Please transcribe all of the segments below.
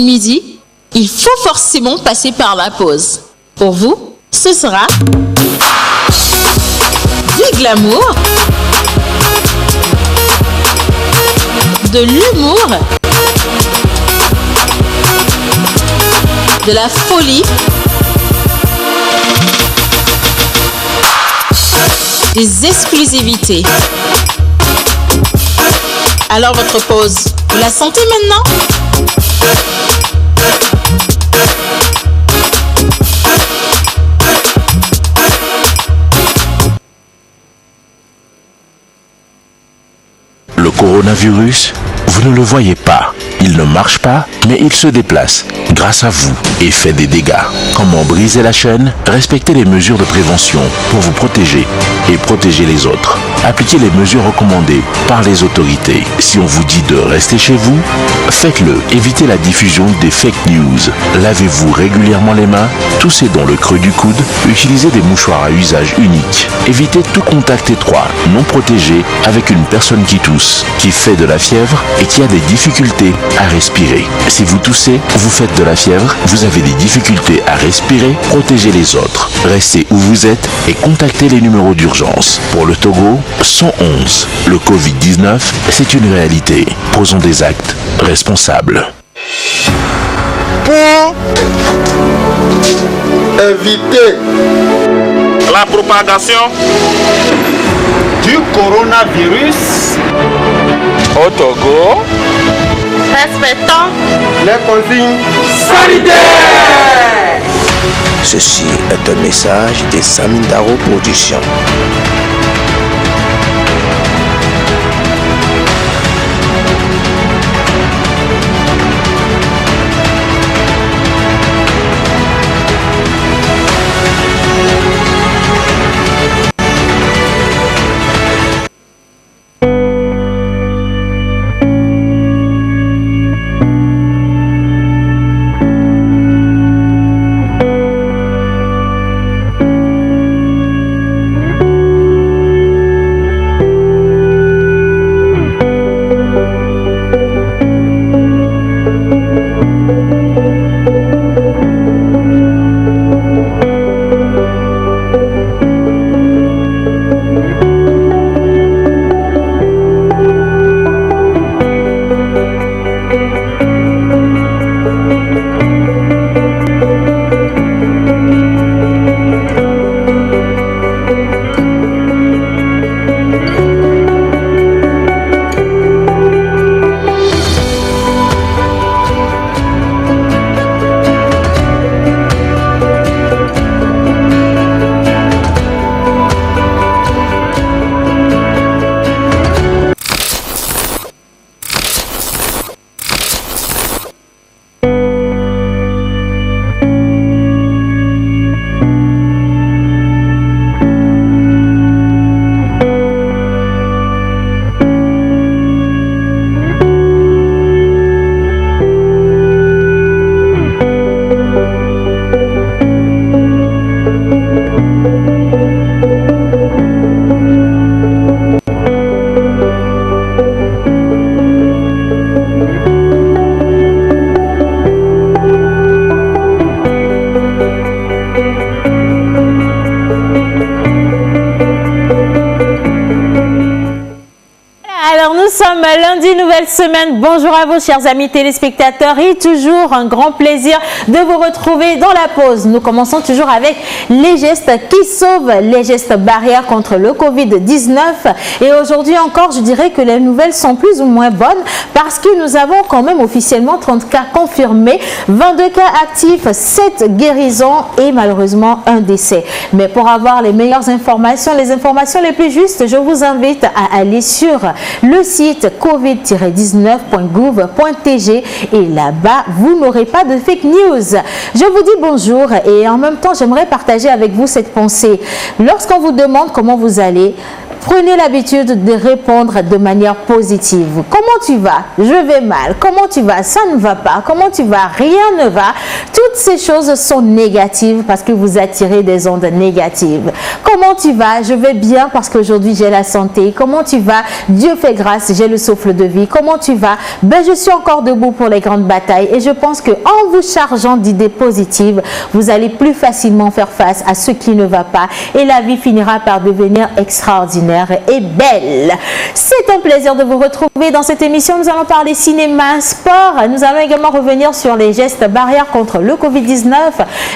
Midi, il faut forcément passer par la pause. Pour vous, ce sera du glamour, de l'humour, de la folie, des exclusivités. Alors votre pause, vous la sentez maintenant ? Le coronavirus, vous ne le voyez pas. Il ne marche pas, mais il se déplace grâce à vous et fait des dégâts. Comment briser la chaîne? Respectez les mesures de prévention pour vous protéger et protéger les autres. Appliquez les mesures recommandées par les autorités. Si on vous dit de rester chez vous, faites-le. Évitez la diffusion des fake news. Lavez-vous régulièrement les mains, toussez dans le creux du coude, utilisez des mouchoirs à usage unique. Évitez tout contact étroit, non protégé avec une personne qui tousse, qui fait de la fièvre et qui a des difficultés à respirer. Si vous toussez, vous faites de la fièvre, vous avez des difficultés à respirer, protégez les autres. Restez où vous êtes et contactez les numéros d'urgence. Pour le Togo, 111. Le Covid-19, c'est une réalité. Posons des actes responsables. Pour éviter la propagation du coronavirus au Togo, respectons les consignes sanitaires. Ceci est un message des Samindaro Productions. Lundi, nouvelle semaine. Bonjour à vous, chers amis téléspectateurs, et toujours un grand plaisir de vous retrouver dans la pause. Nous commençons toujours avec les gestes qui sauvent, les gestes barrières contre le Covid-19. Et aujourd'hui encore, je dirais que les nouvelles sont plus ou moins bonnes parce que nous avons quand même officiellement 30 cas confirmés, 22 cas actifs, 7 guérisons et malheureusement un décès. Mais pour avoir les meilleures informations, les informations les plus justes, je vous invite à aller sur le site covid-19.gouv.tg et là-bas, vous n'aurez pas de fake news. Je vous dis bonjour et en même temps, j'aimerais partager avec vous cette pensée. Lorsqu'on vous demande comment vous allez, prenez l'habitude de répondre de manière positive. Comment tu vas? Je vais mal. Comment tu vas? Ça ne va pas. Comment tu vas? Rien ne va. Toutes ces choses sont négatives parce que vous attirez des ondes négatives. Comment tu vas? Je vais bien parce qu'aujourd'hui j'ai la santé. Comment tu vas? Dieu fait grâce, j'ai le souffle de vie. Comment tu vas? Ben, je suis encore debout pour les grandes batailles et je pense qu'en vous chargeant d'idées positives, vous allez plus facilement faire face à ce qui ne va pas et la vie finira par devenir extraordinaire et belle. C'est un plaisir de vous retrouver dans cette émission. Nous allons parler cinéma, sport. Nous allons également revenir sur les gestes barrières contre le Covid-19.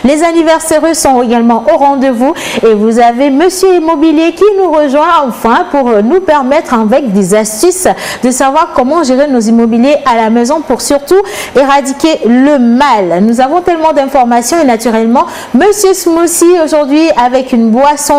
Les anniversaires sont également au rendez-vous et vous avez Monsieur Immobilier qui nous rejoint enfin pour nous permettre avec des astuces de savoir comment gérer nos immobiliers à la maison pour surtout éradiquer le mal. Nous avons tellement d'informations et naturellement Monsieur Smoothie aujourd'hui avec une boisson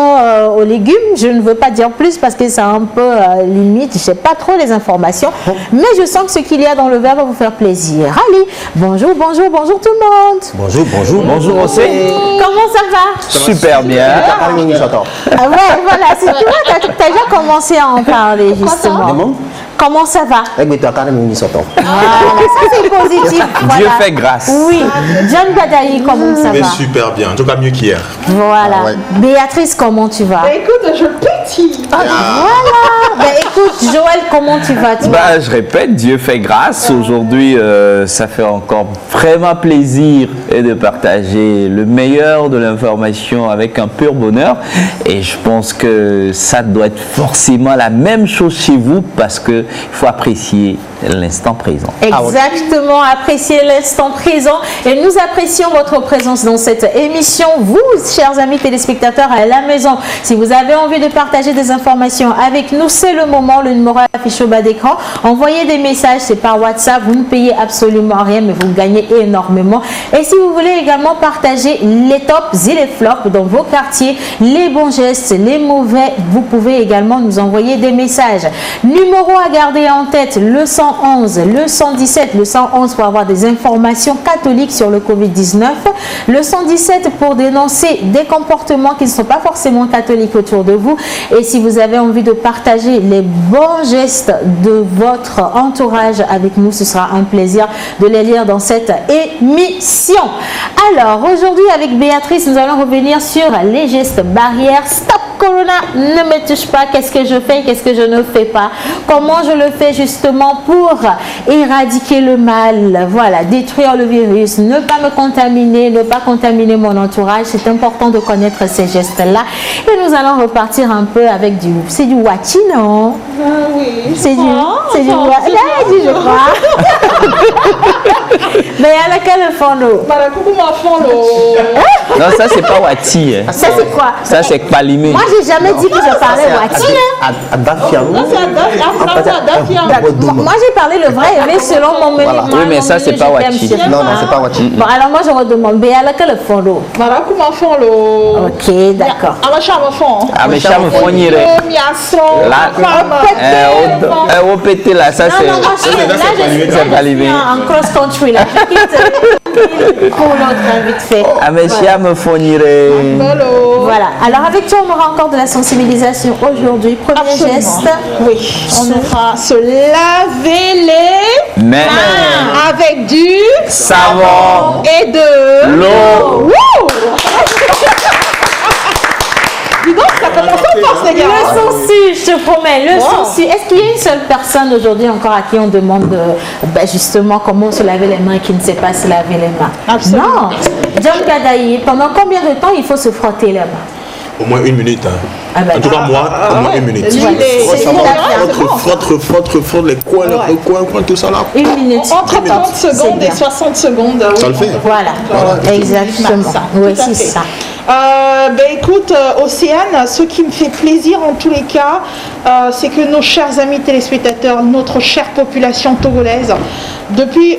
aux légumes. Je ne veux pas dire plus parce que c'est un peu limite, je sais pas trop les informations, mais je sens que ce qu'il y a dans le verre va vous faire plaisir. Ali, bonjour, bonjour, bonjour tout le monde. Bonjour, bonjour, bonjour aussi. Comment ça va? Super bien. Ah ouais, voilà, c'est toi, tu as déjà commencé à en parler justement. Comment ça va? Voilà, ça c'est positif. Voilà. Dieu fait grâce. Oui. John Badaï, comment ça va? Super bien, en tout cas mieux qu'hier. Voilà. Béatrice, comment tu vas? Écoute, je pétille. Voilà. Écoute, Joël, comment tu vas? Je répète, Dieu fait grâce. Aujourd'hui, ça fait encore vraiment plaisir de partager le meilleur de l'information avec un pur bonheur. Et je pense que ça doit être forcément la même chose chez vous parce que il faut apprécier l'instant présent. Exactement, apprécier l'instant présent et nous apprécions votre présence dans cette émission. Vous, chers amis téléspectateurs à la maison, si vous avez envie de partager des informations avec nous, c'est le moment. Le numéro affiché au bas d'écran. Envoyez des messages, c'est par WhatsApp. Vous ne payez absolument rien, mais vous gagnez énormément. Et si vous voulez également partager les tops et les flops dans vos quartiers, les bons gestes, les mauvais, vous pouvez également nous envoyer des messages. Numéro à garder en tête, le 111, le 117, le 111 pour avoir des informations catholiques sur le Covid-19, le 117 pour dénoncer des comportements qui ne sont pas forcément catholiques autour de vous. Et si vous avez envie de partager les bons gestes de votre entourage avec nous, ce sera un plaisir de les lire dans cette émission. Alors, aujourd'hui avec Béatrice, nous allons revenir sur les gestes barrières. Stop Corona, ne me touche pas. Qu'est-ce que je fais, qu'est-ce que je ne fais pas? Comment je le fais justement pour éradiquer le mal? Voilà, détruire le virus, ne pas me contaminer, ne pas contaminer mon entourage. C'est important de connaître ces gestes-là. Et nous allons repartir un peu avec du... C'est du Wachi, non? Oui. C'est du Wachi, je crois. Mais à laquelle fond Non, ça c'est pas Wati. Ça c'est quoi? Ça c'est Palimé. Moi j'ai jamais dit que je parlais Wati. Moi j'ai parlé le vrai mais selon mon menu. Oui, mais ça c'est pas Wati. Non, c'est pas Wati. Bon, alors moi je redemande, mais à laquelle fond l'eau? Ok, d'accord. Ah, mais ça me fournit. Là, on pété là, ça c'est. Non, moi c'est Palimé. En cross country là. Je quitte pour l'autre vite fait. Ah, mais ça me fournirait. Voilà. Alors avec toi, on aura encore de la sensibilisation aujourd'hui. Premier geste. Oui. On aura se laver les mains avec du savon et de l'eau. Dis donc, ça commence en force, les gars. Le sensu, je te promets, le sensu. Est-ce qu'il y a une seule personne aujourd'hui encore à qui on demande justement comment se laver les mains et qui ne sait pas se laver les mains? Absolument. Non. John Kadaï, pendant combien de temps il faut se frotter les mains? Au moins 1 minute. Hein. En tout cas, moi, au moins 1 minute. Frotte les coins, tout ça là. 1 minute. Entre 30 secondes et 60 secondes. Ça le fait. Voilà. Exactement. Oui, c'est ça. Écoute, Océane, ce qui me fait plaisir en tous les cas, c'est que nos chers amis téléspectateurs, notre chère population togolaise, depuis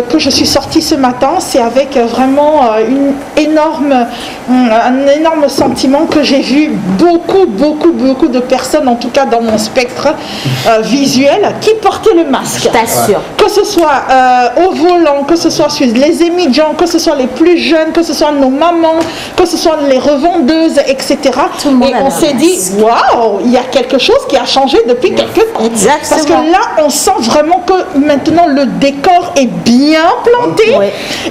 que je suis sortie ce matin, c'est avec vraiment un énorme sentiment que j'ai vu beaucoup de personnes, en tout cas dans mon spectre visuel, qui portaient le masque. Je t'assure. Que ce soit au volant, que ce soit sur les émigrants, que ce soit les plus jeunes, que ce soit nos mamans, que ce soit les revendeuses, etc. Tout le monde et on s'est dit, waouh, il y a quelque chose qui a changé depuis quelques temps. Exactement. Parce que là, on sent vraiment que maintenant le décor est bien planté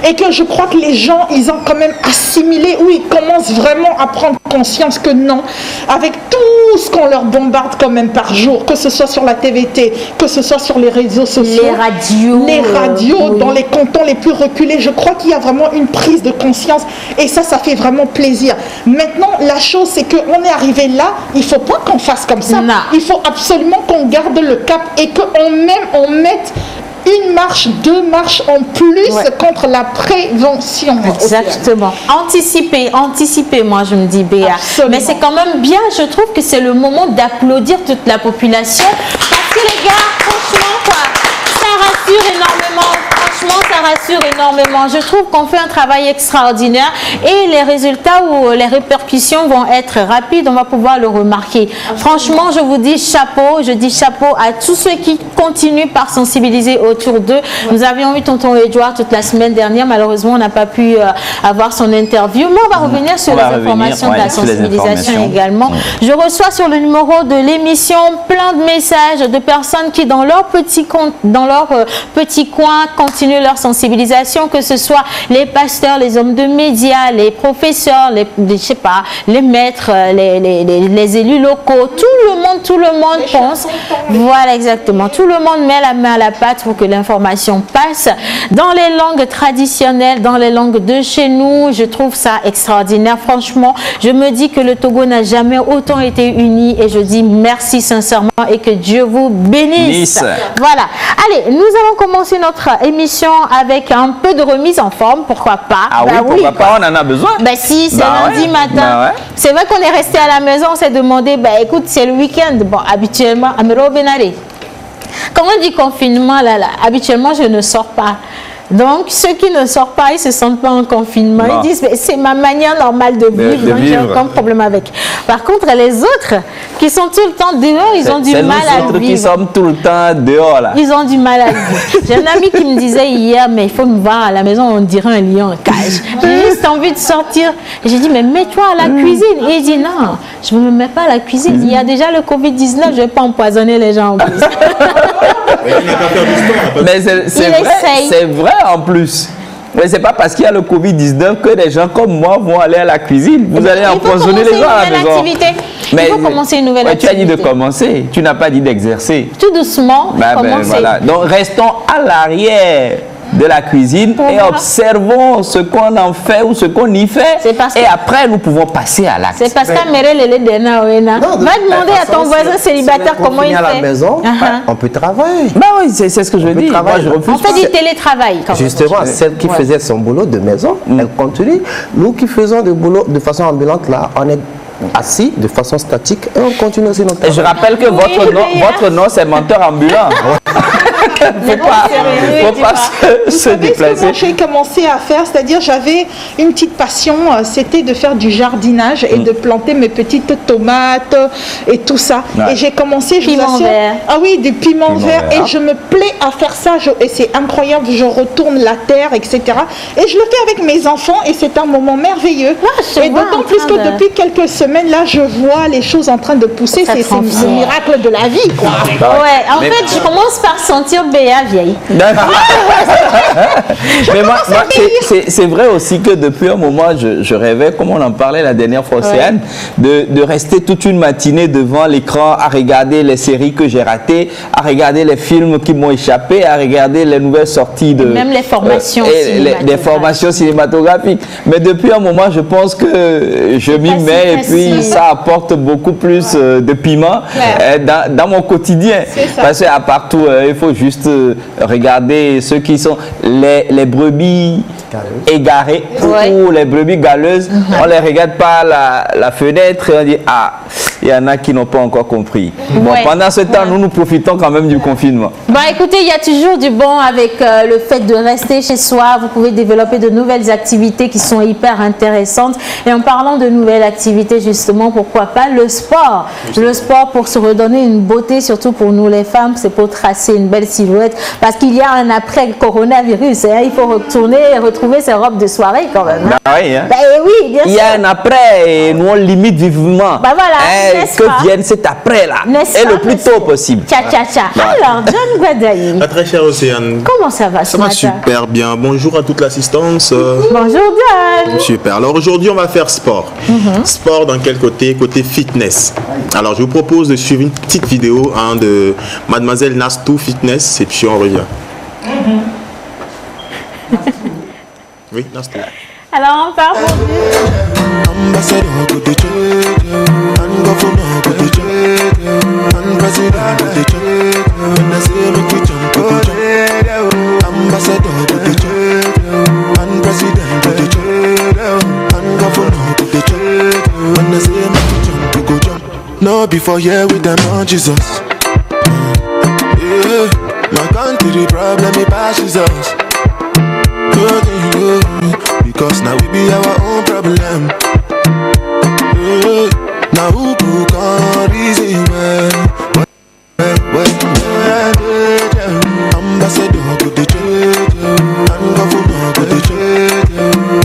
et que je crois que les gens, ils ont quand même assimilé, ou ils commencent vraiment à prendre conscience que non, avec tout ce qu'on leur bombarde quand même par jour, que ce soit sur la TVT, que ce soit sur les réseaux sociaux, les radios dans les cantons les plus reculés, je crois qu'il y a vraiment une prise de conscience et ça fait vraiment plaisir. Maintenant, la chose, c'est qu'on est arrivé là, il ne faut pas qu'on fasse comme ça. Non. Il faut absolument qu'on garde le cap et qu'on mette une marche, 2 marches en plus contre la prévention. Exactement. Anticiper, moi je me dis, Béa. Absolument. Mais c'est quand même bien, je trouve que c'est le moment d'applaudir toute la population parce que les gars, franchement, ça rassure énormément. Franchement, ça rassure énormément. Je trouve qu'on fait un travail extraordinaire et les résultats ou les répercussions vont être rapides. On va pouvoir le remarquer. Franchement, je vous dis chapeau. Je dis chapeau à tous ceux qui continuent par sensibiliser autour d'eux. Nous avions eu tonton Edouard toute la semaine dernière. Malheureusement, on n'a pas pu avoir son interview. Mais on va revenir sur les informations de la sensibilisation également. Je reçois sur le numéro de l'émission plein de messages de personnes qui, dans leur petit coin, continuent leur sensibilisation, que ce soit les pasteurs, les hommes de médias, les professeurs, les maîtres, les élus locaux, tout le monde pense. Voilà, exactement. Tout le monde met la main à la pâte pour que l'information passe dans les langues traditionnelles, dans les langues de chez nous. Je trouve ça extraordinaire. Franchement, je me dis que le Togo n'a jamais autant été uni et je dis merci sincèrement et que Dieu vous bénisse. Voilà. Allez, nous allons commencer notre émission avec un peu de remise en forme, pourquoi pas? Ah pourquoi pas, on en a besoin. Si, c'est lundi matin. C'est vrai qu'on est resté à la maison, on s'est demandé, écoute, c'est le week-end. Bon, habituellement, Amero Benare. Quand on dit confinement, habituellement, je ne sors pas. Donc, ceux qui ne sortent pas, ils ne se sentent pas en confinement. Ils disent, c'est ma manière normale de vivre, donc j'ai aucun problème avec. Par contre, les autres qui sont tout le temps dehors, ils ont du mal à vivre. Qui sont tout le temps dehors, là. Ils ont du mal à vivre. J'ai un ami qui me disait hier, mais il faut me voir à la maison, on dirait un lion en cage. J'ai juste envie de sortir. Et j'ai dit, mais mets-toi à la cuisine. Et il dit, non, je ne me mets pas à la cuisine. Il y a déjà le Covid-19, je ne vais pas empoisonner les gens en plus. Mais c'est vrai en plus. Mais c'est pas parce qu'il y a le Covid-19 que des gens comme moi vont aller à la cuisine. Vous allez empoisonner les gens à la maison. Mais il faut commencer une nouvelle activité. Tu as dit de commencer, tu n'as pas dit d'exercer. Tout doucement, commencer. Voilà. Donc restons à l'arrière de la cuisine et observons ce qu'on en fait ou ce qu'on y fait. Et après, nous pouvons passer à l'acte. C'est parce qu'Améré Lélé Dena Oena va demander à ton voisin célibataire comment il fait. À la maison, on peut travailler. Oui, c'est ce que je dis. Moi, je refuse. On fait du télétravail. Justement, celle qui faisait son boulot de maison, elle continue. Nous qui faisons du boulot de façon ambulante, là, on est assis de façon statique et on continue aussi notre travail. Et je rappelle que votre nom, c'est menteur ambulant. Il ne faut pas se déplacer. Ce que j'ai commencé à faire, c'est-à-dire j'avais une petite passion, c'était de faire du jardinage et de planter mes petites tomates et tout ça. Et j'ai commencé, je vous assure, du piment vert. Et je me plais à faire ça. Et c'est incroyable, je retourne la terre, etc. Et je le fais avec mes enfants et c'est un moment merveilleux. Et d'autant plus que depuis quelques semaines, là, je vois les choses en train de pousser. C'est le miracle de la vie, quoi. En fait, je commence par sentir Béa vieille. Mais moi c'est vrai aussi que depuis un moment, je rêvais, comme on en parlait la dernière fois, Océane, de rester toute une matinée devant l'écran à regarder les séries que j'ai ratées, à regarder les films qui m'ont échappé, à regarder les nouvelles sorties de... Même les formations des formations cinématographiques. Mais depuis un moment, je pense que je m'y mets et puis ça apporte beaucoup plus de piment dans mon quotidien. Parce qu'à partout, il faut juste regarder ceux qui sont les brebis égarées ou les brebis galeuses. On ne les regarde pas à la fenêtre et on dit, il y en a qui n'ont pas encore compris. Bon, pendant ce temps, nous profitons quand même du confinement. Bon, écoutez, il y a toujours du bon avec le fait de rester chez soi. Vous pouvez développer de nouvelles activités qui sont hyper intéressantes. Et en parlant de nouvelles activités, justement, pourquoi pas le sport. Le sport pour se redonner une beauté, surtout pour nous les femmes, c'est pour tracer une belle silhouette. Parce qu'il y a un après coronavirus. Hein. Il faut retourner et retrouver ses robes de soirée quand même. Hein. Ah oui, hein? Oui, bien sûr. Il y a un après et nous on limite vivement. Bah voilà, que vienne cet après là. Et le plus tôt possible. Tcha. Alors, John Guadaï. Très cher Océane. Comment ça va ce matin? Ça va super bien. Bonjour à toute l'assistance. Bonjour John. Super. Alors aujourd'hui, on va faire sport. Sport dans quel côté? Côté fitness. Alors je vous propose de suivre une petite vidéo de Mademoiselle Nastou Fitness et puis on revient. Oui, Nastou. Alors on part pour No, before here with them on Jesus. Yeah, my country problem it passes us. Because now we be our own problem. Yeah, now who can reason well? Ambassador go the trade, and governor go the trade,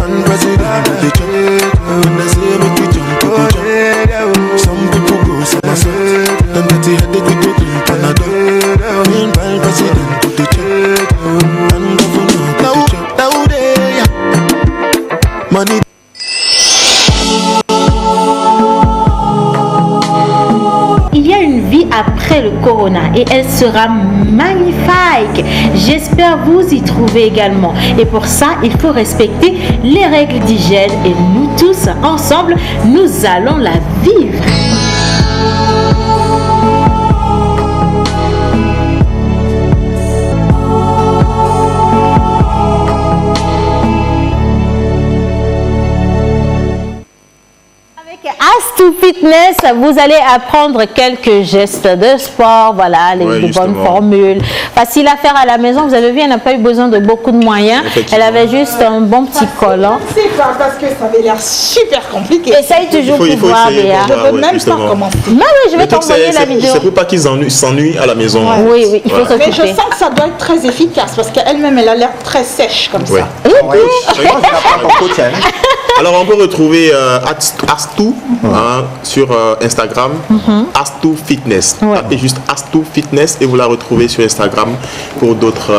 and president go the trade. When they say make we jump, go jump. Some people go somersault, them dirty headache with the drink Panadol. Meanwhile, president go the trade, and governor go the trade. Now they money. Il y a une vie après le corona et elle sera magnifique. J'espère vous y trouver également. Et pour ça, il faut respecter les règles d'hygiène et nous tous, ensemble, nous allons la vivre. Astou Fitness, vous allez apprendre quelques gestes de sport, voilà, les bonnes formules, facile à faire à la maison. Vous avez vu, elle n'a pas eu besoin de beaucoup de moyens. Elle avait juste un bon petit collant. C'est pas parce que ça avait l'air super compliqué. Essaye toujours pour voir, Béa. Je veux même pas commencer. Non, oui, je vais t'envoyer la vidéo. C'est pour pas qu'ils s'ennuient à la maison. Oui, il faut s'occuper. Mais je sens que ça doit être très efficace parce qu'elle-même, elle a l'air très sèche comme ça. Alors on peut retrouver Astou sur Instagram, Astou Fitness. Tapez juste Astou Fitness et vous la retrouvez sur Instagram pour d'autres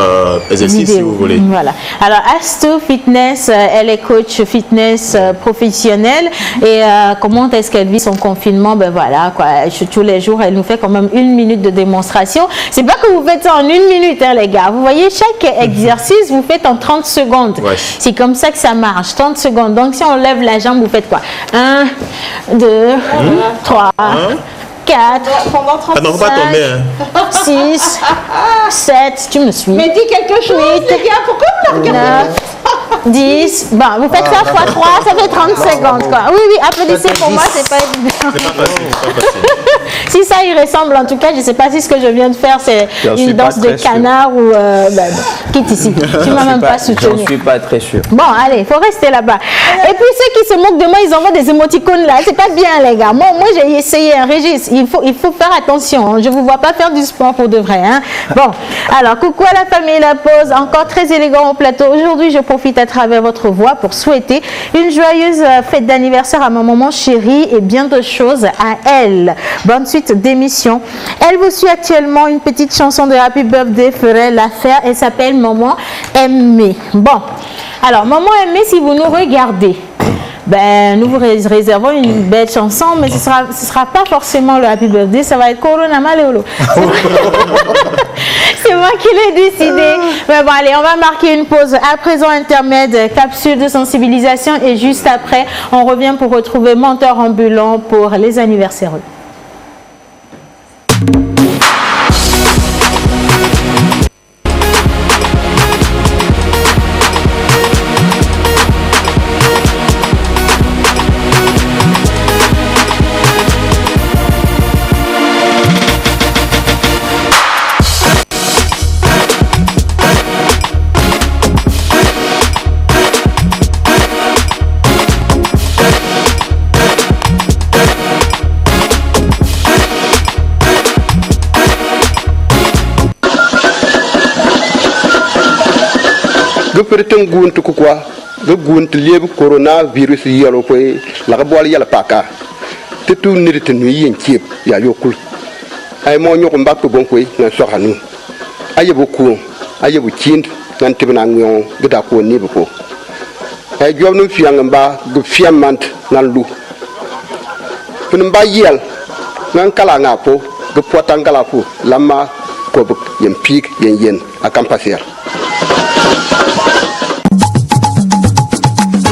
exercices si vous voulez. Voilà. Alors Astou Fitness, elle est coach fitness professionnelle et comment est-ce qu'elle vit son confinement? Ben voilà quoi. Tous les jours, elle nous fait quand même 1 minute de démonstration. C'est pas que vous faites ça en 1 minute, hein, les gars. Vous voyez, chaque exercice, vous faites en 30 secondes. Ouais. C'est comme ça que ça marche, 30 secondes. Donc si on lève la jambe, vous faites quoi? 1, 2, 3, 4, pendant 35, ah non, faut pas tomber, hein. 6, 7, tu me suis. Mais dis quelque chose, 8, les gars, pourquoi vous la regardez? 10, bon, vous faites ça x 3, ça fait 30 secondes, quoi. Oui, applaudissez pour moi, c'est pas évident. C'est pas facile, Si ça y ressemble, en tout cas, je sais pas si ce que je viens de faire, c'est une danse de canard ou... quitte ici, tu m'as même pas soutenu. J'en suis pas très sûr. Bon, allez, il faut rester là-bas. Et puis ceux qui se moquent de moi, ils envoient des émoticônes là, c'est pas bien, les gars. Moi j'ai essayé un Régis, il faut faire attention, je vous vois pas faire du sport pour de vrai, hein. Bon, alors, coucou à la famille La Pause, encore très élégant au plateau. Aujourd'hui, je profite à travers votre voix pour souhaiter une joyeuse fête d'anniversaire à ma maman chérie et bien de choses à elle. Bonne suite d'émission. Elle vous suit actuellement, une petite chanson de Happy Birthday ferait l'affaire. Elle s'appelle Maman Aimée. Bon, alors Maman Aimée, si vous nous regardez, ben, nous vous réservons une belle chanson, mais ce sera pas forcément le Happy Birthday, ça va être Corona Maléolo. C'est moi qui l'ai décidé. Mais bon, allez, on va marquer une pause. À présent, intermède, capsule de sensibilisation. Et juste après, on revient pour retrouver Menteur ambulant pour les anniversaires. perten gunt ku kwa ga gunt leb coronavirus yalo poe la ga bol yala paka te tu ni te nu yin kip ya yokul ay mo nyoko mbak bon koy na so hanu ayebu ku ayebu kind nan tibna ngyon gida ko ni ko ay job nu fiang mba gu fiamant nan lu fun mba yel nan kala ngapo gu potangala fu lama ko bu yem pik yen akampasier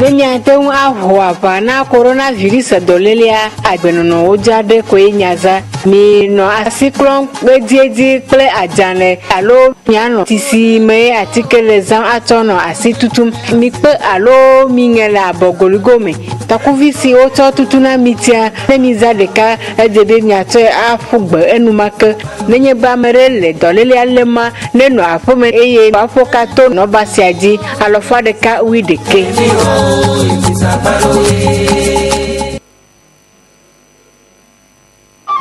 Nenyaten ahwa pa na coronavirus dolelia agbenono ojade ko enyaza mi no asiklon ejieji ple ajane alo nyano tisi me atikele zan atono asitutum mi pe alo mingela abogoligome takuvisi oto tutuna mitia nemiza deka edebe nyato afugbe enumake nenye bamerele dolelia lema neno afome eye afokato no basiaji alofa deka wideke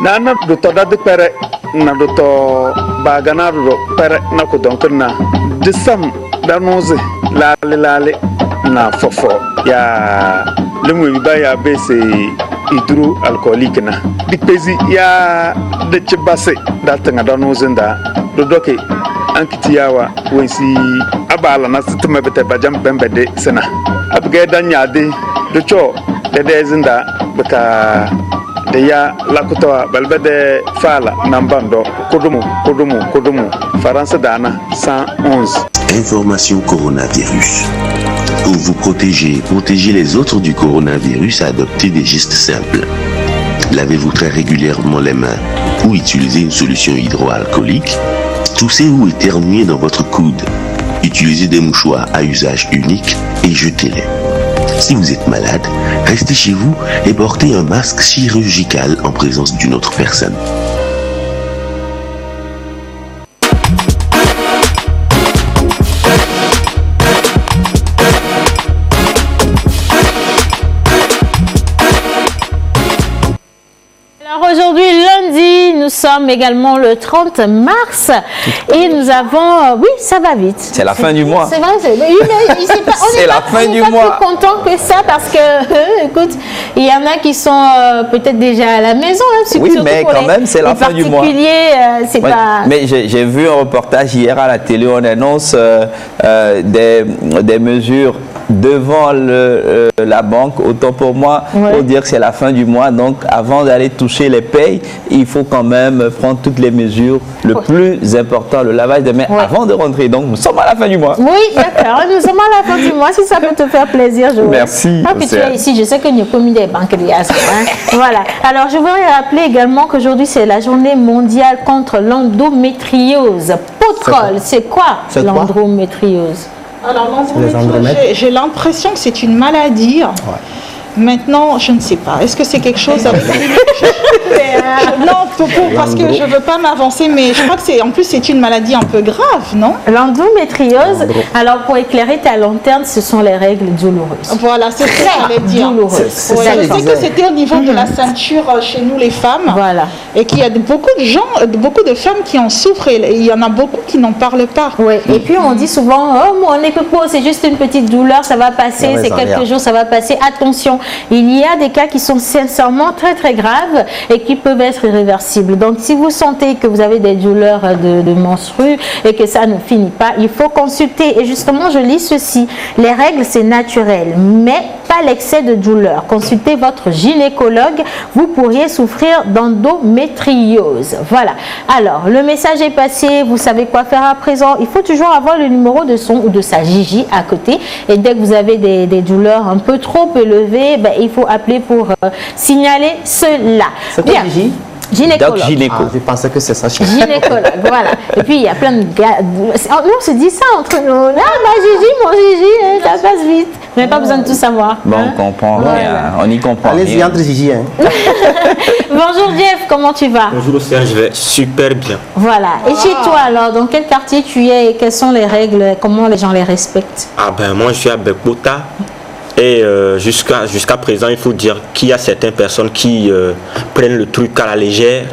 Nana duto dadi pere na duto bagana ro pere na ko donc na disam danuze lale na fofo ya lemu biba ya bese hydro alcoolique na dipezi ya de chibase datanga danuze nda dodoke ankitiyawa wensi abala na situma bete bajam bembede sena abge danyade docho de zinda baka de ya lakutoa balbede fala nambando kodumu faransa dana 111. Information coronavirus. Pour vous protéger les autres du coronavirus, adoptez des gestes simples. Lavez-vous très régulièrement les mains ou utilisez une solution hydroalcoolique. Toussez ou éternuez dans votre coude. Utilisez des mouchoirs à usage unique et jetez-les. Si vous êtes malade, restez chez vous et portez un masque chirurgical en présence d'une autre personne. Aujourd'hui, lundi, nous sommes également le 30 mars et nous avons... oui, ça va vite. C'est la fin du mois. C'est vrai, c'est la fin du mois. On est plus content que ça parce que, écoute, il y en a qui sont peut-être déjà à la maison. Hein, oui, mais quand même, c'est la fin du mois. C'est ouais, pas... Mais j'ai vu un reportage hier à la télé, on annonce des mesures devant la banque. Autant pour moi, pour dire que c'est la fin du mois. Donc, avant d'aller toucher les payes, il faut quand même prendre toutes les mesures. Le plus important, le lavage des mains avant de rentrer. Donc, nous sommes à la fin du mois. Oui, d'accord. Nous sommes à la fin du mois. Si ça peut te faire plaisir, je Merci. Ah, puis tu es ici. Je sais que nous avons commis des banques de Voilà. Alors, je voudrais rappeler également qu'aujourd'hui, c'est la journée mondiale contre l'endométriose. Potrol, c'est quoi l'endométriose? Alors, l'endométriose, j'ai l'impression que c'est une maladie. Maintenant, je ne sais pas. Est-ce que c'est quelque chose avec... Non, parce que je ne veux pas m'avancer, mais je crois que c'est, en plus, c'est une maladie un peu grave, non? L'endométriose, alors pour éclairer ta lanterne, ce sont les règles douloureuses. Voilà, c'est ce que j'allais dire. Douloureuses. Ouais, je sais que c'était au niveau de la ceinture chez nous, les femmes. Voilà. Et qu'il y a beaucoup de gens, beaucoup de femmes qui en souffrent et il y en a beaucoup qui n'en parlent pas. Oui, et puis on dit souvent, oh, mon écoute, c'est juste une petite douleur, ça va passer, c'est quelques jours, ça va passer. Attention, il y a des cas qui sont sincèrement très très graves et qui peuvent être irréversibles. Donc si vous sentez que vous avez des douleurs de menstrues et que ça ne finit pas, il faut consulter. Et justement, je lis ceci, les règles c'est naturel, mais pas l'excès de douleur. Consultez votre gynécologue, vous pourriez souffrir d'endométriose. Voilà. Alors, le message est passé, vous savez quoi faire à présent. Il faut toujours avoir le numéro de son ou de sa Gigi à côté. Et dès que vous avez des douleurs un peu trop élevées, ben, il faut appeler pour signaler cela. C'est quoi Gigi? Gynécologue. Doc gynéco. Ah, je pensais que c'est ça. Gynécologue, voilà. Et puis il y a plein de gars. On se dit ça entre nous. Ah, ma Gigi, mon Gigi, ça passe vite. Vous n'avez pas besoin de tout savoir. Bon, on comprend rien. On y comprend. Allez-y entre Gigi. Hein. Bonjour Jeff, comment tu vas? Bonjour Océane, je vais super bien. Voilà. Et chez toi alors, dans quel quartier tu es et quelles sont les règles? Comment les gens les respectent? Ah ben moi je suis à Bekbota. Et jusqu'à présent, il faut dire qu'il y a certaines personnes qui prennent le truc à la légère.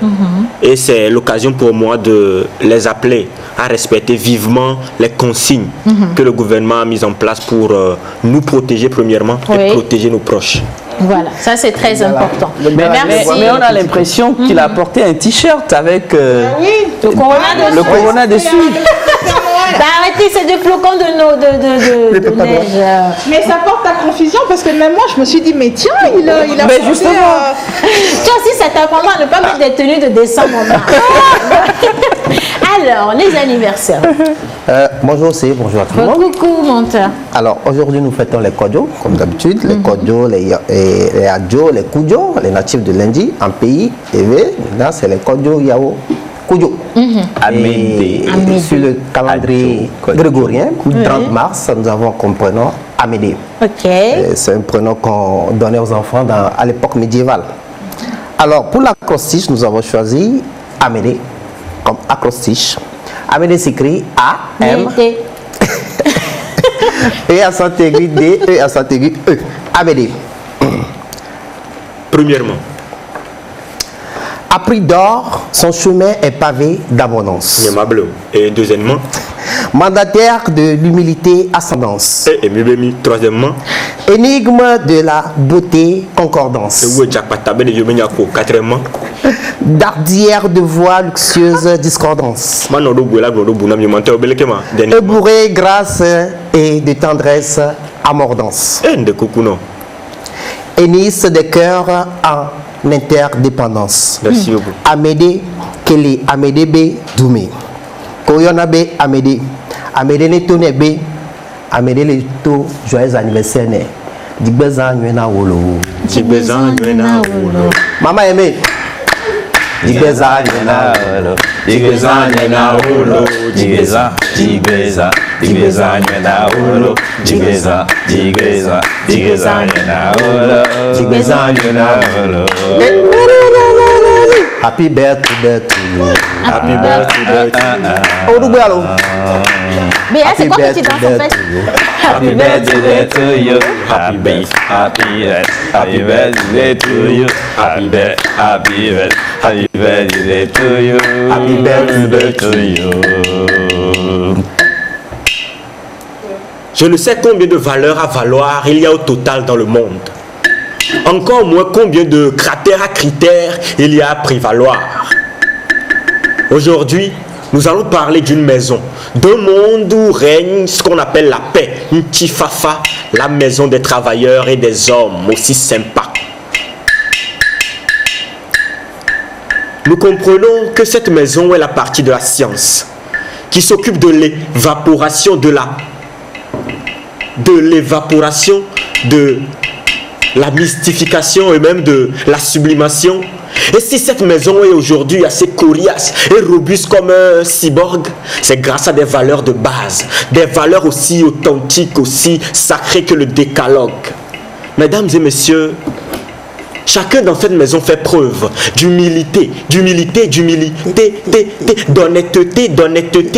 Et c'est l'occasion pour moi de les appeler à respecter vivement les consignes que le gouvernement a mises en place pour nous protéger premièrement et protéger nos proches. Voilà, ça c'est très important. Mais on a l'impression qu'il a porté un t-shirt avec le corona dessus. Arrêtez, c'est des flocons de neige. Mais ça porte à confusion parce que même moi je me suis dit mais tiens il a mais justement toi aussi ça t'apprendra à ne pas mettre des tenues de décembre. Alors les anniversaires. Bonjour c'est bonjour à tout le monde. Coucou menteur. Alors aujourd'hui nous fêtons les Kodjo comme d'habitude, les Kodjo, les Adjo, les Kudjo, les natifs de l'Indie, un pays élevé. Maintenant c'est les Kodjo Yao. Kudjo. Et sur le calendrier grégorien, le 30 mars, nous avons comme prénom Amédée. C'est un prénom qu'on donnait aux enfants à l'époque médiévale. Alors pour l'acrostiche, nous avons choisi Amédée comme acrostiche. Amédée s'écrit A-M et à s'intégrer D, E à s'intégrer E. Amédée. Premièrement, à prix d'or, son chemin est pavé d'abondance. Et deuxièmement, mandataire de l'humilité ascendance. Et troisièmement, énigme de la beauté concordance. Quatrièmement, dardière de voix luxueuse discordance. Bourré grâce et de tendresse amordance. Hénisse des cœurs en interdépendance. Merci beaucoup. Amédée Kele, Amédée B. Doumé. Koyona B. Amédée. Amédée Netone B. Amédée Leto, joyeux anniversaire. Digbezan Nuena Wolo. Digbezan Nuena Wolo. Maman aimée. Digbezan Nuena Wolo. Digbezan Nuena Wolo. Digbezan, Digbezan, Digbezan Nuena Wolo. Digbezan, Digbezan, Digbezan Nuena Wolo. Digbezan Nuena Wolo. Happy birthday to you. Happy birthday to you. Oh, Dougbalo. Mais c'est quoi que tu danses en fait? Happy birthday to you. Happy birthday. Happy birthday to you. Happy birthday. Happy birthday. Happy birthday to you. Happy birthday to you. Je ne sais combien de valeurs à valoir il y a au total dans le monde. Encore moins combien de cratères à critères il y a à prévaloir. Aujourd'hui, nous allons parler d'une maison, d'un monde où règne ce qu'on appelle la paix, une Tifafa, la maison des travailleurs et des hommes aussi sympas. Nous comprenons que cette maison est la partie de la science qui s'occupe de l'évaporation de la mystification et même de la sublimation. Et si cette maison est aujourd'hui assez coriace et robuste comme un cyborg, c'est grâce à des valeurs de base, des valeurs aussi authentiques, aussi sacrées que le décalogue. Mesdames et messieurs, chacun dans cette maison fait preuve d'humilité, d'honnêteté, d'intégrité,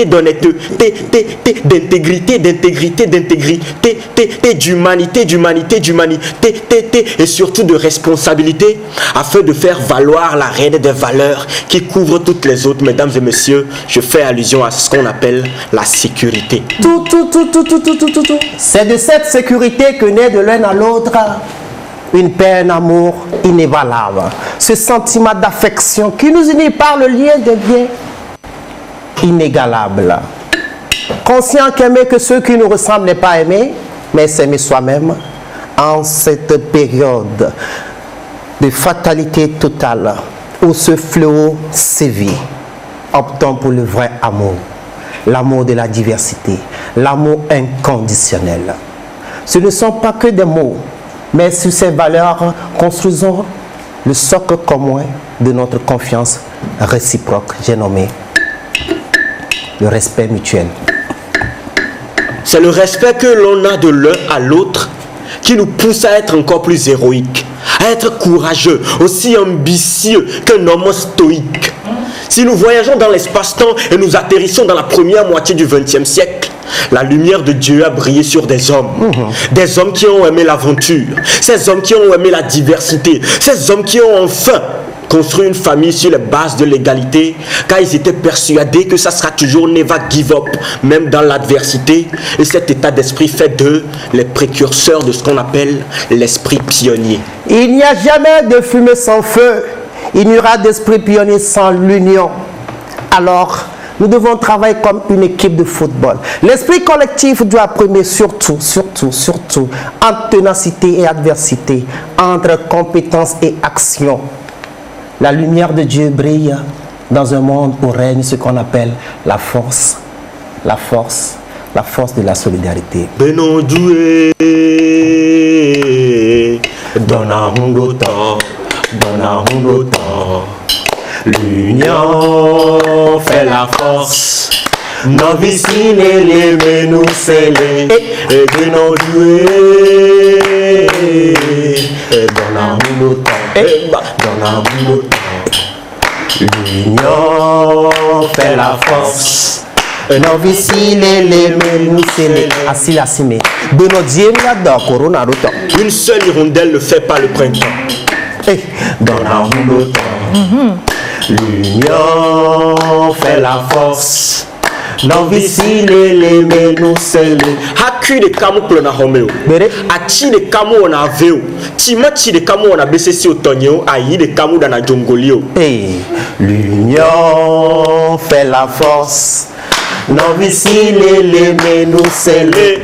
d'humanité, et surtout de responsabilité, afin de faire valoir la reine des valeurs qui couvre toutes les autres. Mesdames et messieurs, je fais allusion à ce qu'on appelle la sécurité. Tout. C'est de cette sécurité que naît de l'un à l'autre une paix, un amour inévalable. Ce sentiment d'affection qui nous unit par le lien de bien inégalable. Conscient qu'aimer que ceux qui nous ressemblent n'est pas aimer, mais s'aimer soi-même en cette période de fatalité totale où ce fléau sévit. Optons pour le vrai amour, l'amour de la diversité, l'amour inconditionnel. Ce ne sont pas que des mots, mais sur ces valeurs, construisons le socle commun de notre confiance réciproque. J'ai nommé le respect mutuel. C'est le respect que l'on a de l'un à l'autre qui nous pousse à être encore plus héroïques, à être courageux, aussi ambitieux qu'un homme stoïque. Si nous voyageons dans l'espace-temps et nous atterrissons dans la première moitié du XXe siècle, la lumière de Dieu a brillé sur des hommes. Des hommes qui ont aimé l'aventure. Ces hommes qui ont aimé la diversité. Ces hommes qui ont enfin construit une famille sur les bases de l'égalité, car ils étaient persuadés que ça sera toujours never give up, même dans l'adversité. Et cet état d'esprit fait d'eux les précurseurs de ce qu'on appelle l'esprit pionnier. Il n'y a jamais de fumée sans feu. Il n'y aura d'esprit pionnier sans l'union. Alors, nous devons travailler comme une équipe de football. L'esprit collectif doit primer surtout, entre ténacité et adversité, entre compétence et action. La lumière de Dieu brille dans un monde où règne ce qu'on appelle la force de la solidarité. Beno Dieu, donna hungoto, l'union fait la force. Non vicile les menus scellés et Beno Dieu, donna hungoto. L'union fait la force. Non vicile les menus scellés. Asile. Beno Dieu m'adore corona roto. Une seule hirondelle ne fait pas le printemps. Donna hungoto. L'union fait la force. Non vicile les menus scellés. Hakui de kamu plona homeo. Achi de kamu on a veo. Timachi de kamu on a baissé au tonio. Aïe de kamu dans la jongolio. L'union fait la force. Non vicile les menus scellés.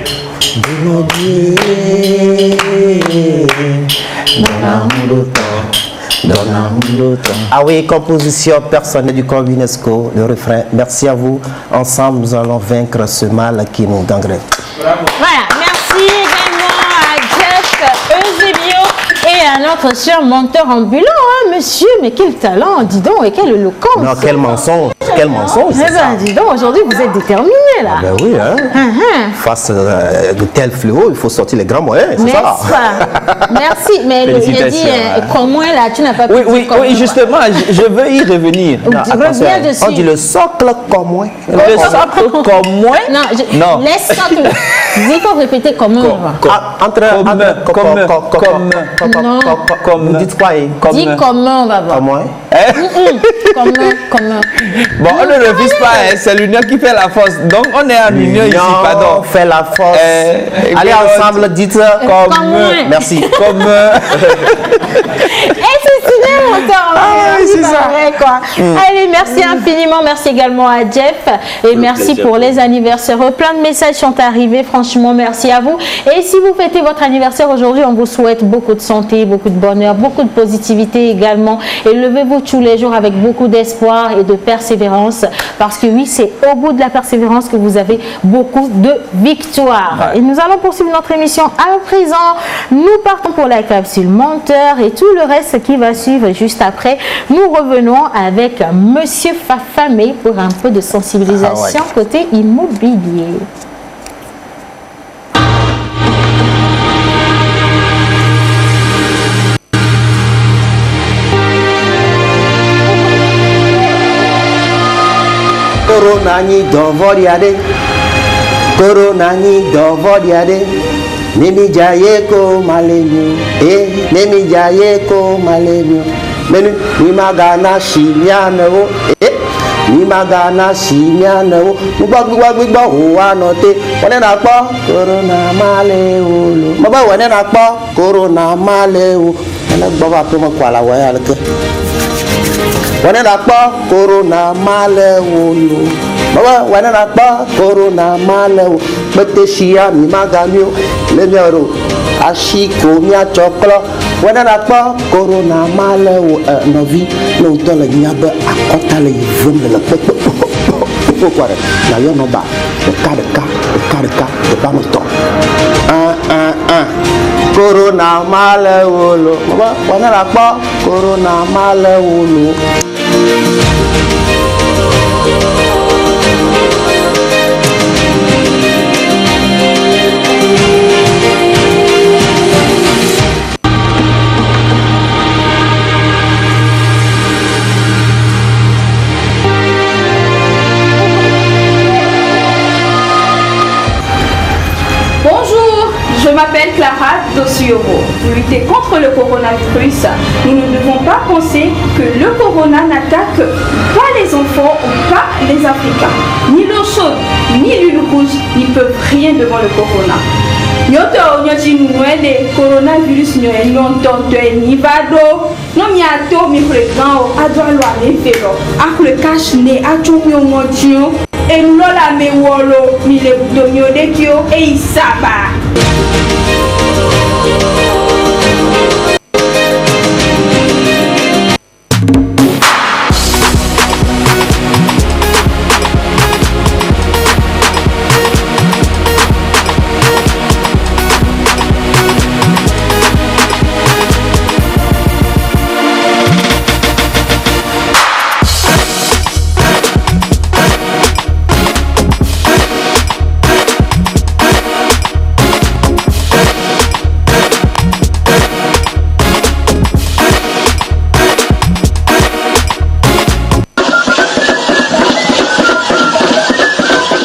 Ah oui, composition personnelle du corps UNESCO, le refrain. Merci à vous. Ensemble, nous allons vaincre ce mal qui nous gangrène. Voilà, merci également à Jeff Eusebio et à notre cher menteur ambulant, hein, monsieur. Mais quel talent, dis donc, et quelle éloquence. Non, quel mensonge, c'est ça. Dis donc, aujourd'hui, vous êtes déterminé là. Ben oui, hein. Face à de tels fléaux, il faut sortir les grands moyens, c'est ça. Merci, mais j'ai dit, comment là, tu n'as pas pu Oui, justement, je veux y revenir. Reviens dessus. On dit le socle commun. Le socle commun. Non, laisse ça. Il faut répéter comment. Comme. Vous dites quoi? Dis comment, on va voir. Comment. Bon, on ne refuse pas, c'est l'union qui fait la force. Donc, on est en union ici, pardon. Fait la force. Allez ensemble, dites comme. Merci. Comme. Et c'est signé longtemps. C'est ça. Quoi. Allez, merci infiniment. Merci également à Jeff. Et merci pour les anniversaires. Plein de messages sont arrivés. Franchement, merci à vous. Et si vous fêtez votre anniversaire aujourd'hui, on vous souhaite beaucoup de santé, beaucoup de bonheur, beaucoup de positivité également. Et levez-vous tous les jours avec beaucoup d'espoir et de persévérance. Parce que oui, c'est au bout de la persévérance que vous avez beaucoup de victoires. Et nous allons poursuivre notre émission à présent. Nous partons pour la capsule menteur et tout le reste qui va suivre juste après. Nous revenons avec Monsieur Fafamé pour un peu de sensibilisation côté immobilier. Corona ni dovoriade. Nemi jaye ko malenyo, nemi jaye ko malenyo. Menu ni magana shimiano, ni magana shimiano. Gbogbo o anote. Wọ́n na po corona male o lo. Baba wọ́n na po corona male o. Ala gbo ba pe mo kwa la wa ya le ke. Wọ́n na po corona male o lo. Baba wọ́n na po corona male o. Bete shia mi magamio. Lemioro ashiko mia choklo wena na pa corona male wo novi no to le nyabe akota le yvum le pourquoi na yo no ba de ka de ba mo to corona male wo lo wena na pa corona male wo lo. déclara Dossiovo. Pour lutter contre le coronavirus, nous ne devons pas penser que le corona n'attaque pas les enfants ou pas les Africains. Ni l'eau chaude, ni l'huile rouge n'y peuvent rien devant le corona. Nyoto nyoti nuwele coronavirus nyoe nyontonto ni vado no miato mi président adwa lo amefelo akule cash ne atumyo ngotio e lola me wolo mi le domio dekio e isaba.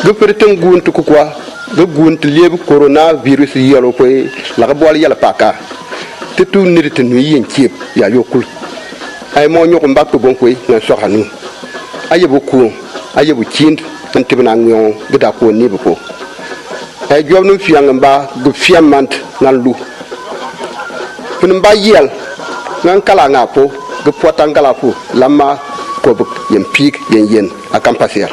Gupirtin gunt kukwa gunt lieb coronavirus yalo koy la bol yala paka tetu nirtin yin chip ya yokul ay mo nyoko mbak bon koy na soxanu ayebu ku ayebu chind antibna ngyon gida ko ni bu ay job nu fiang mba gu fiamant nan lu fun ba yel nan kala ngapo gu potangala fu lama ko bu yem pik yen akam passer.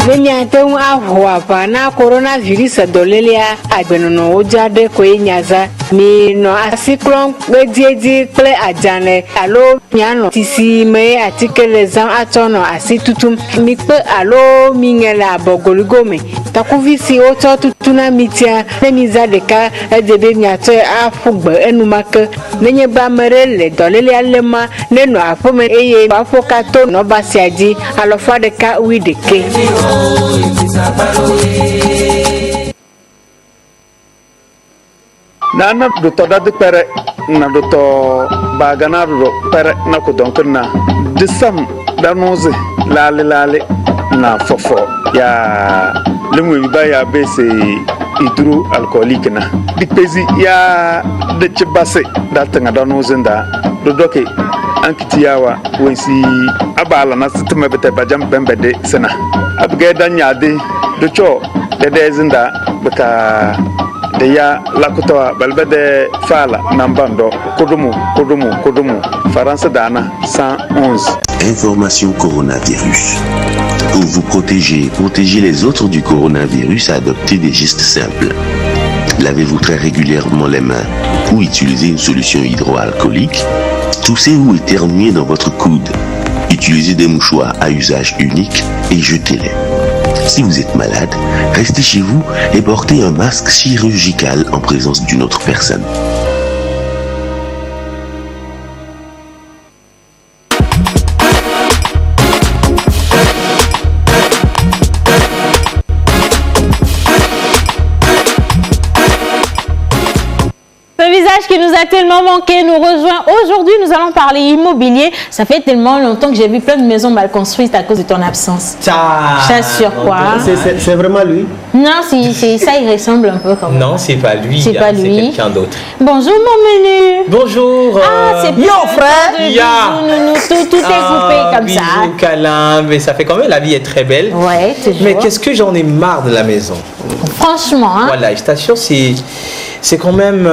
Menyaten ahwa pa na coronavirus dolelia agbenono ojade ko nyaza mi no asiklon gbedieji ple ajane alo nyano tisi me atikele zan atono asitutum mi pe alo mingela abogoligome takuvisi oto tutuna mitia nemiza deka edebe nyato afugbe enumake nenye ba merele dolelia lema neno afome eye afokato no basiaji alofa deka wideke. Nana doto dadi pere na doto bagana ro pere na ko donc na disam danuze lale na fofo ya lemu ba ya bese hydro alcoolique na dipezi ya de chebase datanga danuze nda dodoke ankitiyawa wensi abala na sitime bete bajam bembede sena abge danyade docho de zinda beka de ya lakutoa balbede fala nambando kodumu faransa dana 111. Information coronavirus. Pour vous protéger les autres du coronavirus, adoptez des gestes simples. Lavez-vous très régulièrement les mains ou utilisez une solution hydroalcoolique. Toussez ou éternuez dans votre coude. Utilisez des mouchoirs à usage unique et jetez-les. Si vous êtes malade, restez chez vous et portez un masque chirurgical en présence d'une autre personne. Qui nous a tellement manqué nous rejoint aujourd'hui. Nous allons parler immobilier. Ça fait tellement longtemps que j'ai vu plein de maisons mal construites à cause de ton absence. Ça sur quoi? C'est vraiment lui? Non, c'est ça, il ressemble un peu comme. Non, c'est pas lui. C'est pas lui. C'est quelqu'un d'autre. Bonjour mon menu. Bonjour. Ah, c'est mon frère. Tout est coupé comme bisous, ça. Câlin, mais ça fait quand même, la vie est très belle. Ouais, toujours. Mais qu'est-ce que j'en ai marre de la maison. Franchement, hein. Voilà, je t'assure, c'est quand même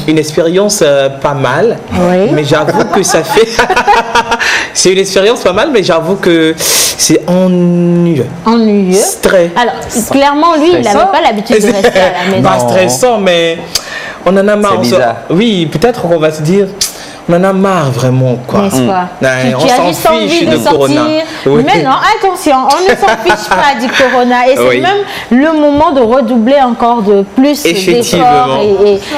une expérience pas mal. Oui. Mais j'avoue que ça fait... c'est une expérience pas mal, mais j'avoue que c'est ennuyeux. Ennuyeux. Très. Alors, clairement, lui, il n'avait pas l'habitude de rester à la maison. Pas stressant, mais on en a marre. C'est bizarre. Oui, peut-être qu'on va se dire... On en a marre vraiment, quoi. N'est-ce pas? On s'en fiche de Corona. Oui. Mais non, attention, on ne s'en fiche pas du Corona. Et c'est même le moment de redoubler encore de plus d'efforts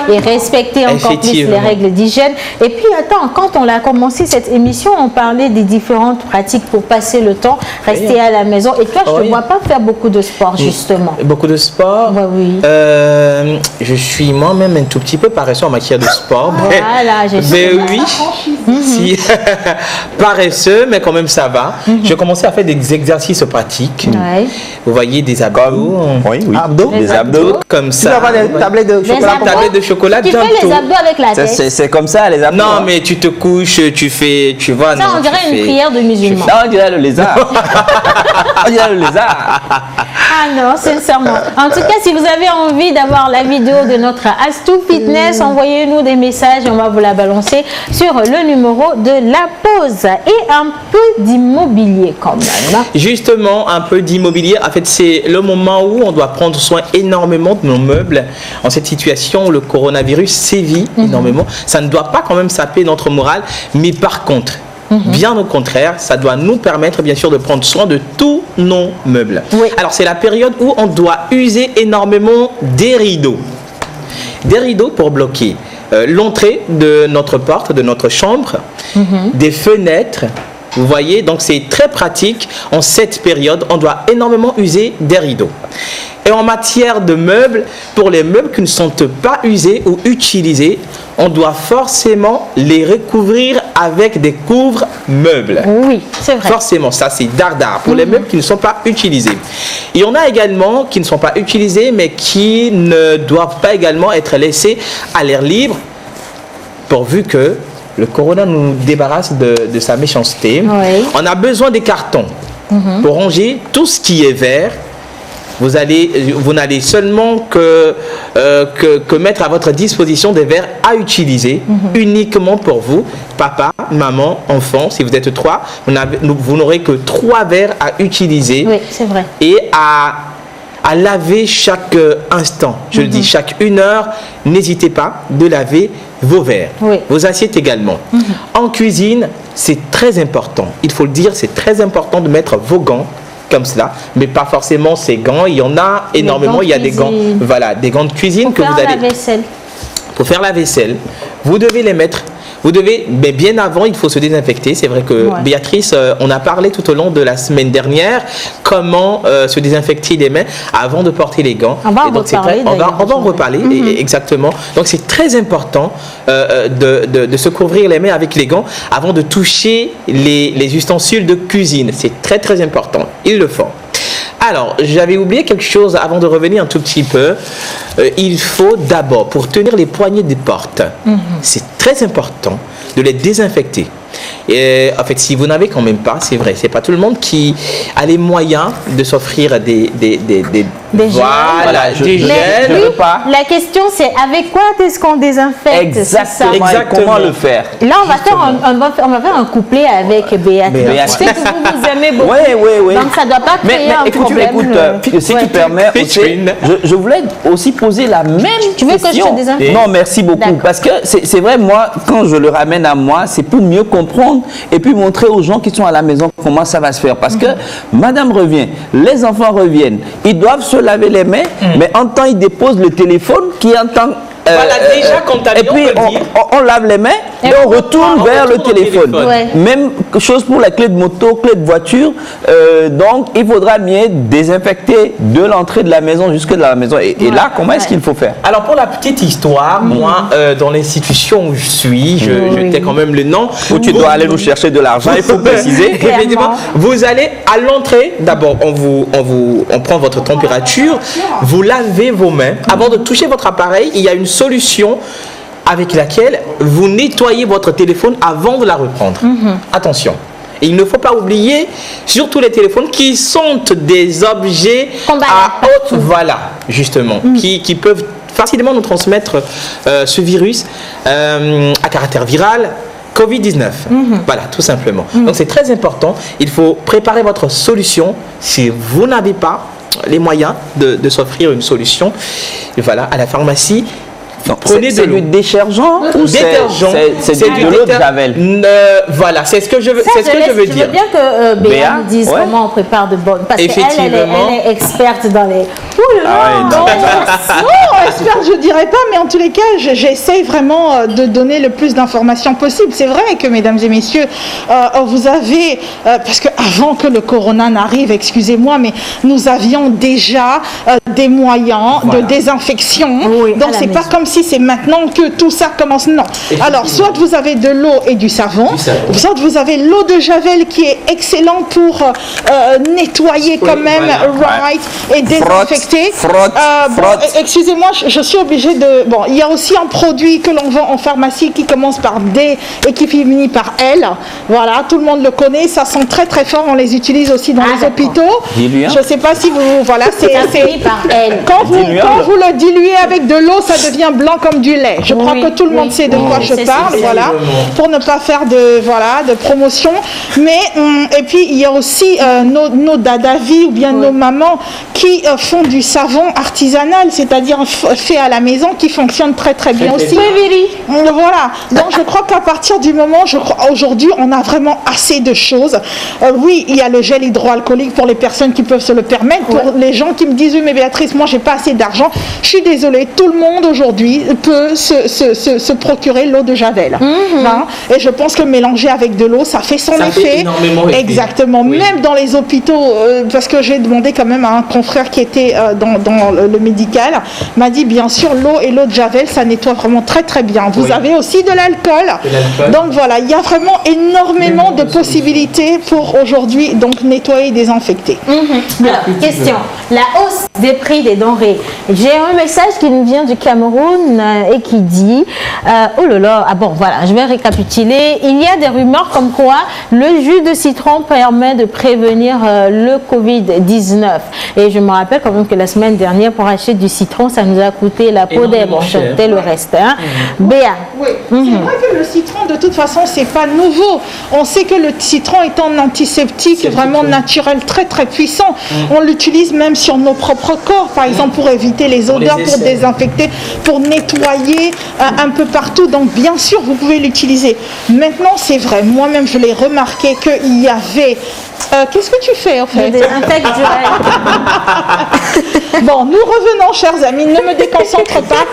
et respecter encore plus les règles d'hygiène. Et puis, attends, quand on a commencé cette émission, on parlait des différentes pratiques pour passer le temps, rester à la maison. Et toi, je ne te vois pas faire beaucoup de sport, justement. Beaucoup de sport? Oui. Je suis moi-même un tout petit peu paresseux en matière de sport. Voilà, j'ai oui. aussi paresseux, mais quand même ça va. J'ai commencé à faire des exercices pratiques. Ouais. Vous voyez des abdos. Abdos. Des abdos. Comme Tu ça. vas avoir des tablettes de chocolat. Tablette de chocolat Tu fais les bientôt. abdos avec la tête. C'est comme ça les abdos. Non, mais tu te couches, tu fais, tu vois. Ça, non, on dirait tu une fais- prière de musulman. Non, on dirait le lézard. On dirait le lézard. Ah non, sincèrement. En tout cas, si vous avez envie d'avoir la vidéo de notre Astou Fitness, envoyez-nous des messages et on va vous la balancer sur le numéro de la pause. Et un peu d'immobilier quand même. Justement, un peu d'immobilier. En fait, c'est le moment où on doit prendre soin énormément de nos meubles. En cette situation où le coronavirus sévit énormément, ça ne doit pas quand même saper notre morale. Mais par contre, bien au contraire, ça doit nous permettre bien sûr de prendre soin de tous nos meubles. Alors, c'est la période où on doit user énormément des rideaux. Des rideaux pour bloquer l'entrée de notre porte, de notre chambre, des fenêtres. Vous voyez, donc c'est très pratique. En cette période, on doit énormément user des rideaux. Et en matière de meubles, pour les meubles qui ne sont pas usés ou utilisés, on doit forcément les recouvrir avec des couvre-meubles. Oui, c'est vrai. Forcément, ça c'est dardard pour les meubles qui ne sont pas utilisés. Il y en a également qui ne sont pas utilisés, mais qui ne doivent pas également être laissés à l'air libre, pourvu que le corona nous débarrasse de sa méchanceté. Oui. On a besoin des cartons pour ranger tout ce qui est vert. Vous n'allez seulement que mettre à votre disposition des verres à utiliser uniquement pour vous, papa, maman, enfant. Si vous êtes 3, vous n'aurez que 3 verres à utiliser. Oui, c'est vrai. Et à laver chaque instant. Je le dis, chaque 1 heure, n'hésitez pas de laver vos verres, vos assiettes également. En cuisine, c'est très important. Il faut le dire, c'est très important de mettre vos gants comme cela, mais pas forcément ces gants. Il y en a énormément. Il y a des gants, voilà, des gants de cuisine que vous allez. Pour faire la vaisselle. Pour faire la vaisselle, vous devez les mettre. Vous devez, mais bien avant, il faut se désinfecter. C'est vrai que Béatrice, on a parlé tout au long de la semaine dernière comment se désinfecter les mains avant de porter les gants. On va en donc, reparler. on va en reparler, exactement. Donc c'est très important de se couvrir les mains avec les gants avant de toucher les ustensiles de cuisine. C'est très très important. Ils le font. Alors, j'avais oublié quelque chose avant de revenir un tout petit peu. Il faut d'abord, pour tenir les poignées des portes, c'est très important de les désinfecter. Et en fait, si vous n'avez quand même pas, c'est vrai, c'est pas tout le monde qui a les moyens de s'offrir des voilà, des gels. La question c'est avec quoi est-ce qu'on désinfecte? Exactement. Comment le faire? Là, on va faire un couplet avec Béatrice. Je sais que vous aimez beaucoup. Oui. Donc ça ne doit pas créer un problème. Écoute, si tu permets, aussi, je voulais aussi poser la même question. Tu veux que je te désinfecte? Non, merci beaucoup. Parce que c'est vrai, moi, quand je le ramène à moi, c'est pour mieux comprendre et puis montrer aux gens qui sont à la maison comment ça va se faire. Parce que madame revient, les enfants reviennent, ils doivent se laver les mains, mais en temps ils déposent le téléphone qui entend. Voilà, déjà, quand et puis on lave les mains et on retourne vers le téléphone. Même chose pour la clé de moto, clé de voiture. Donc il faudra bien désinfecter de l'entrée de la maison jusque dans la maison. Et là, comment est-ce qu'il faut faire? Alors pour la petite histoire, moi, dans l'institution où je suis, je tais quand même le nom. Où tu dois aller nous chercher de l'argent, il faut préciser. Effectivement, vous allez à l'entrée, d'abord on prend votre température, vous lavez vos mains. Avant de toucher votre appareil, il y a une solution avec laquelle vous nettoyez votre téléphone avant de la reprendre. Attention. Et il ne faut pas oublier, surtout les téléphones qui sont des objets à haute, voilà, justement, qui peuvent facilement nous transmettre ce virus à caractère viral, Covid-19. Voilà, tout simplement. Donc c'est très important. Il faut préparer votre solution. Si vous n'avez pas les moyens de s'offrir une solution, voilà, à la pharmacie, prenez de l'eau. Du détergent ou c'est de l'eau de Javel? Voilà, c'est ce que je veux, dire. Je veux bien que Béa nous dise comment on prépare de bonnes. Parce qu'elle elle est experte dans les. Ouh là là, non, experte je dirais pas, mais en tous les cas, j'essaie vraiment de donner le plus d'informations possible. C'est vrai que, mesdames et messieurs, vous avez, parce que avant que le corona n'arrive, excusez-moi, mais nous avions déjà des moyens de désinfection. Donc c'est pas comme si c'est maintenant que tout ça commence. Non. Alors, soit vous avez de l'eau et du savon, soit vous avez l'eau de Javel qui est excellent pour nettoyer quand même, et désinfecter. Excusez-moi, je suis obligée de... Bon, il y a aussi un produit que l'on vend en pharmacie qui commence par D et qui finit par L. Voilà, tout le monde le connaît. Ça sent très très fort. On les utilise aussi dans les hôpitaux. Je ne sais pas si vous... Voilà, c'est par L. Quand vous le diluez avec de l'eau, ça devient blanc comme du lait. Je crois que tout le monde sait de quoi je parle. Voilà, pour ne pas faire de promotion. Mais et puis il y a aussi nos dadavis ou bien nos mamans qui font du savon artisanal, c'est-à-dire fait à la maison, qui fonctionne très très bien aussi. Voilà. Donc je crois qu'à partir du moment, aujourd'hui, on a vraiment assez de choses. Oui, il y a le gel hydroalcoolique pour les personnes qui peuvent se le permettre. Pour les gens qui me disent oui, mais Béatrice, moi j'ai pas assez d'argent. Je suis désolée, tout le monde aujourd'hui peut se procurer l'eau de Javel. Hein? Et je pense que mélanger avec de l'eau, ça fait son effet. Exactement. Même dans les hôpitaux, parce que j'ai demandé quand même à un confrère qui était dans le médical, m'a dit bien sûr l'eau et l'eau de Javel, ça nettoie vraiment très très bien. Vous avez aussi de l'alcool. Donc voilà, il y a vraiment énormément de possibilités pour aujourd'hui donc nettoyer et désinfecter. Alors, question, la hausse des prix des denrées. J'ai un message qui nous vient du Cameroun et qui dit oh là là, ah bon voilà, je vais récapituler. Il y a des rumeurs comme quoi le jus de citron permet de prévenir le Covid-19. Et je me rappelle quand même que la semaine dernière, pour acheter du citron, ça nous a coûté la peau des bronches, c'était le reste. Hein. Béa. Oui, c'est vrai que le citron, de toute façon, c'est pas nouveau. On sait que le citron est un antiseptique vraiment naturel, très très puissant. On l'utilise même sur nos propres corps, par exemple pour éviter les odeurs, pour désinfecter, pour nettoyer un peu partout. Donc bien sûr, vous pouvez l'utiliser. Maintenant, c'est vrai, moi-même, je l'ai remarqué qu'il y avait... qu'est-ce que tu fais en fait? Bon, nous revenons, chers amis, ne me déconcentre pas.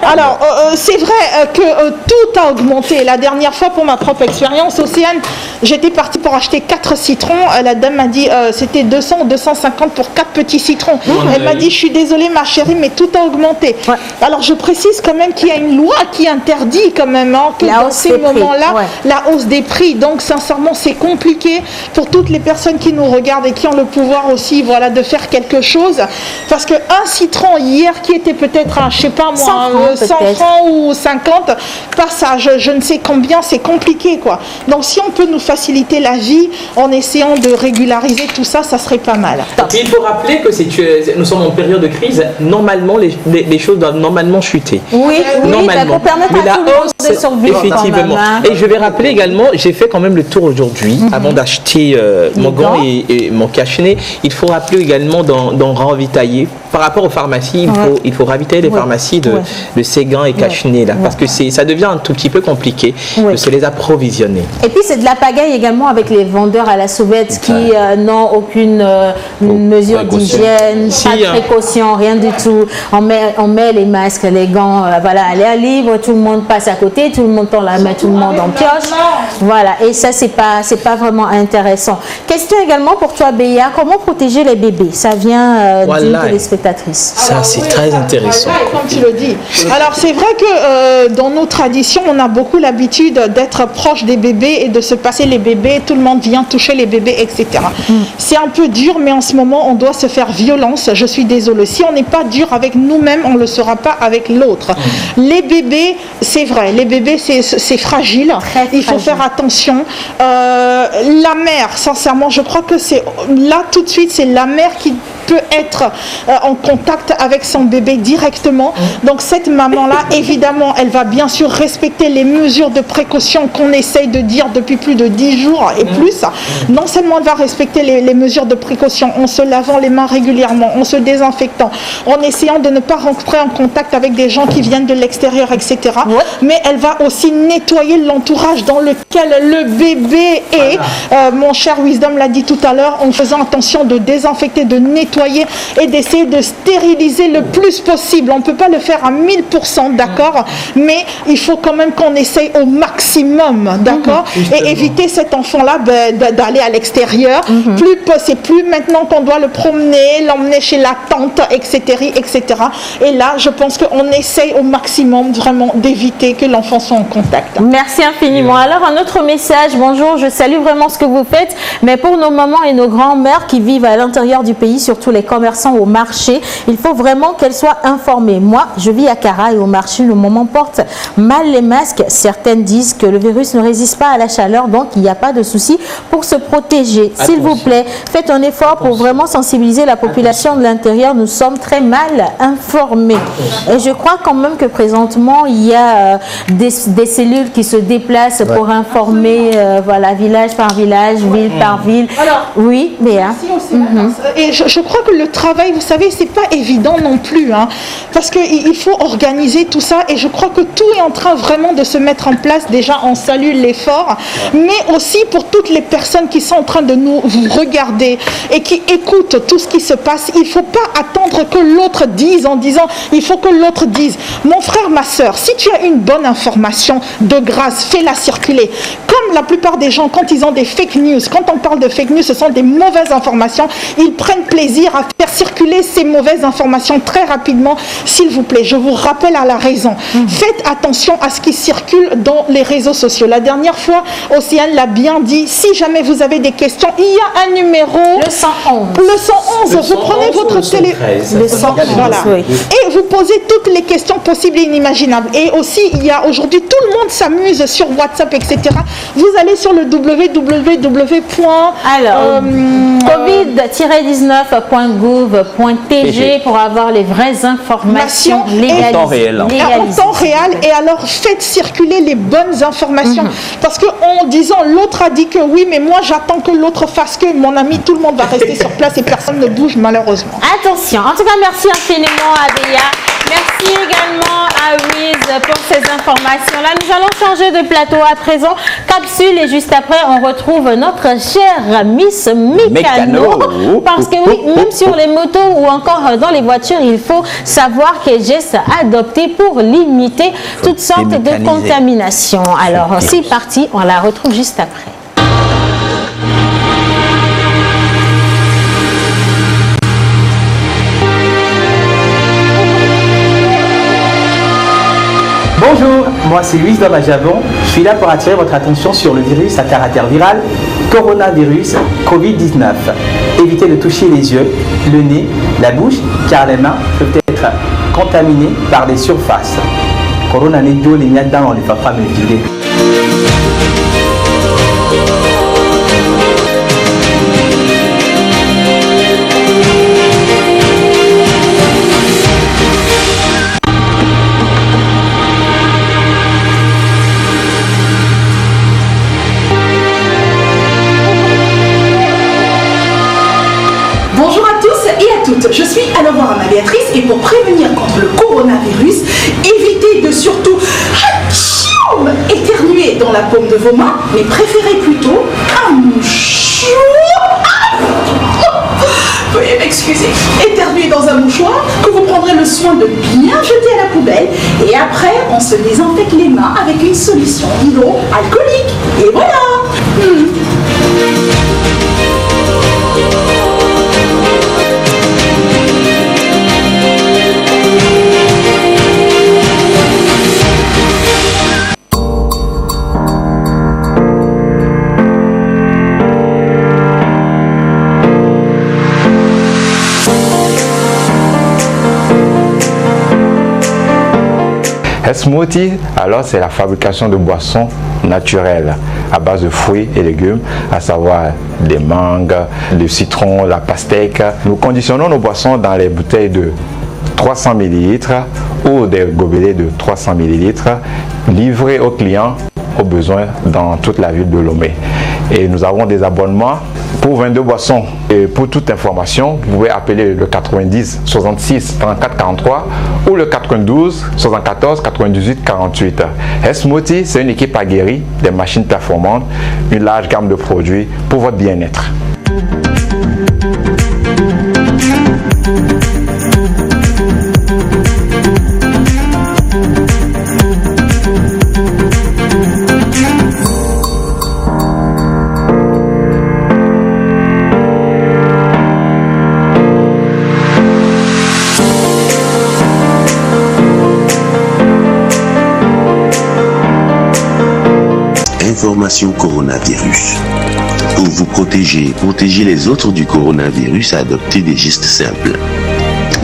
Alors, c'est vrai que tout a augmenté. La dernière fois, pour ma propre expérience, Océane, j'étais partie pour acheter 4 citrons. La dame m'a dit c'était 200 ou 250 pour 4 petits citrons. Elle m'a dit, je suis désolée ma chérie, mais tout a augmenté. Alors, je précise quand même qu'il y a une loi qui interdit quand même que dans ces moments-là, la hausse des prix. Donc, sincèrement, c'est compliqué pour toutes les personnes qui nous regardent et qui ont le pouvoir aussi, voilà, de faire quelque chose. Parce qu'un citron hier qui était peut-être à, je sais pas moi, 100 francs ou 50, passage, je ne sais combien, c'est compliqué quoi. Donc si on peut nous faciliter la vie en essayant de régulariser tout ça, ça serait pas mal. Et il faut rappeler que nous sommes en période de crise, normalement les choses doivent normalement chuter. Oui, normalement. Pour permettre mais à la tout le monde hausse, de survivre effectivement. quand même, hein. Et je vais rappeler également, j'ai fait quand même le tour aujourd'hui avant d'acheter mon gant et mon cache-nez. Il faut rappeler également d'en ravitailler. Par rapport aux pharmacies, il faut ravitailler les pharmacies de ces gants et cache-nez là, parce que ça devient un tout petit peu compliqué de se les approvisionner. Et puis c'est de la pagaille également avec les vendeurs à la sauvette qui n'ont aucune mesure d'hygiène, pas de précaution, rien du tout. On met les masques, les gants, voilà, aller libre, tout le monde passe à côté, tout le monde tend la main, tout le monde en pioche. Voilà, et ça c'est pas vraiment intéressant. Question également pour toi Béa, comment protéger les bébés? Ça vient d'une téléspectatrice. Ça c'est très intéressant. Comme tu le dis. Alors c'est vrai que dans nos traditions, on a beaucoup l'habitude d'être proche des bébés et de se passer les bébés, tout le monde vient toucher les bébés, etc. C'est un peu dur, mais en ce moment, on doit se faire violence. Je suis désolée. Si on n'est pas dur avec nous-mêmes, on ne le sera pas avec l'autre. Les bébés, c'est vrai, les bébés, c'est fragile. Il faut faire attention. La mère, sincèrement, je crois que c'est là tout de suite, c'est la mère qui peut être en contact avec son bébé directement. Donc cette maman-là, évidemment, elle va bien sûr respecter les mesures de précaution qu'on essaye de dire depuis plus de 10 jours et plus. Non seulement elle va respecter les mesures de précaution en se lavant les mains régulièrement, en se désinfectant, en essayant de ne pas rentrer en contact avec des gens qui viennent de l'extérieur, etc. Mais elle va aussi nettoyer l'entourage dans lequel le bébé est. Mon cher Wisdom l'a dit tout à l'heure, en faisant attention de désinfecter, de nettoyer nettoyer et d'essayer de stériliser le plus possible. On ne peut pas le faire à 1000%, d'accord, mais il faut quand même qu'on essaye au maximum, d'accord, et éviter cet enfant-là d'aller à l'extérieur. C'est plus maintenant qu'on doit le promener, l'emmener chez la tante, etc., etc. Et là, je pense qu'on essaye au maximum vraiment d'éviter que l'enfant soit en contact. Merci infiniment. Alors, un autre message. Bonjour, je salue vraiment ce que vous faites, mais pour nos mamans et nos grands-mères qui vivent à l'intérieur du pays, surtout les commerçants au marché, il faut vraiment qu'elles soient informées. Moi, je vis à Cara et au marché, nos mamans portent mal les masques. Certaines disent que le virus ne résiste pas à la chaleur, donc il n'y a pas de souci pour se protéger. S'il vous plaît, faites un effort pour vraiment sensibiliser la population de l'intérieur. Nous sommes très mal informés. Et je crois quand même que présentement, il y a des cellules qui se déplacent pour informer, voilà, village par village, ville par ville. Alors, oui, Béa. Et je crois que le travail, vous savez, c'est pas évident non plus, hein, parce qu'il faut organiser tout ça, et je crois que tout est en train vraiment de se mettre en place. Déjà, on salue l'effort, mais aussi pour toutes les personnes qui sont en train de nous regarder et qui écoutent tout ce qui se passe. Il ne faut pas attendre que l'autre dise en disant, il faut que l'autre dise. Mon frère, ma soeur, si tu as une bonne information, de grâce, fais-la circuler. Comme la plupart des gens, quand ils ont des fake news, quand on parle de fake news, ce sont des mauvaises informations, ils prennent plaisir à faire circuler ces mauvaises informations très rapidement. S'il vous plaît, je vous rappelle à la raison. Faites attention à ce qui circule dans les réseaux sociaux. La dernière fois, Océane l'a bien dit, si jamais vous avez des questions, il y a un numéro. Le 111. Le 111, vous prenez votre téléphone. Le 111, voilà. Et vous posez toutes les questions possibles et inimaginables. Et aussi, il y a aujourd'hui, tout le monde s'amuse sur WhatsApp, etc. Vous allez sur le covid-19.gouv.tg pour avoir les vraies informations légalisées. En temps réel. En temps réel. Et alors, faites circuler les bonnes informations. Parce qu'en disant, l'autre a dit que oui, mais moi, j'attends que l'autre fasse que, mon ami, tout le monde va rester sur place et personne ne bouge, malheureusement. Attention. En tout cas, merci infiniment à Béa. Merci également à Wiz pour ces informations-là. Nous allons changer de plateau à présent. Capsule, et juste après, on retrouve notre chère Miss Mécano. Parce que oui, même sur les motos ou encore dans les voitures, il faut savoir quels gestes adopter pour limiter toutes sortes de contaminations. Alors, c'est parti, on la retrouve juste après. Bonjour, moi c'est Luis Damajavon. Je suis là pour attirer votre attention sur le virus à caractère viral, coronavirus Covid-19. Évitez de toucher les yeux, le nez, la bouche, car les mains peuvent être contaminées par des surfaces. Corona n'est d'eau, les miades dans, on ne va pas me vider. Je suis Alomora Béatrice et pour prévenir contre le coronavirus, évitez de surtout éternuer dans la paume de vos mains, mais préférez plutôt un mouchoir. Veuillez m'excuser. Éternuer dans un mouchoir que vous prendrez le soin de bien jeter à la poubelle et après on se désinfecte les mains avec une solution hydroalcoolique. Et voilà. Smoothie, alors c'est la fabrication de boissons naturelles à base de fruits et légumes, à savoir des mangues, du citron, la pastèque. Nous conditionnons nos boissons dans les bouteilles de 300 ml ou des gobelets de 300 ml livrés aux clients au besoin dans toute la ville de Lomé. Et nous avons des abonnements pour 22 boissons. Et pour toute information, vous pouvez appeler le 90 66 34 43 ou le 92 74 98 48. Smoothie, c'est une équipe aguerrie, des machines performantes, une large gamme de produits pour votre bien-être. Information coronavirus. Pour vous protéger les autres du coronavirus, adoptez des gestes simples.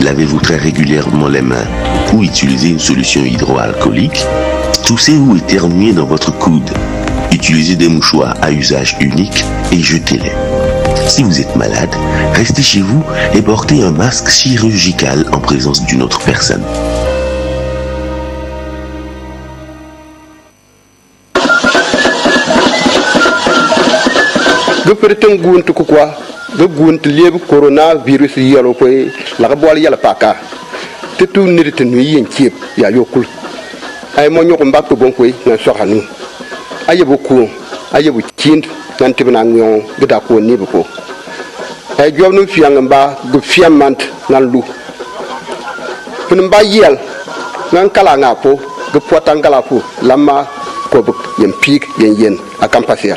Lavez-vous très régulièrement les mains ou utilisez une solution hydroalcoolique. Toussez ou éternuez dans votre coude. Utilisez des mouchoirs à usage unique et jetez-les. Si vous êtes malade, restez chez vous et portez un masque chirurgical en présence d'une autre personne. Gupirtin gunt kukwa gunt lieb coronavirus yalo koy la boal yala paka tetu nirite nu yin chip ya yokul ay mo nyoko mbak bon koy na soxanu ayebu ku ayebu chind nan tibna ngyon gida ko ni ko ay job nu fiang mba gu fiamant nan lu fun mba yel nan kala ngapo gu potangala fu lama ko bu yen pik yen akampasier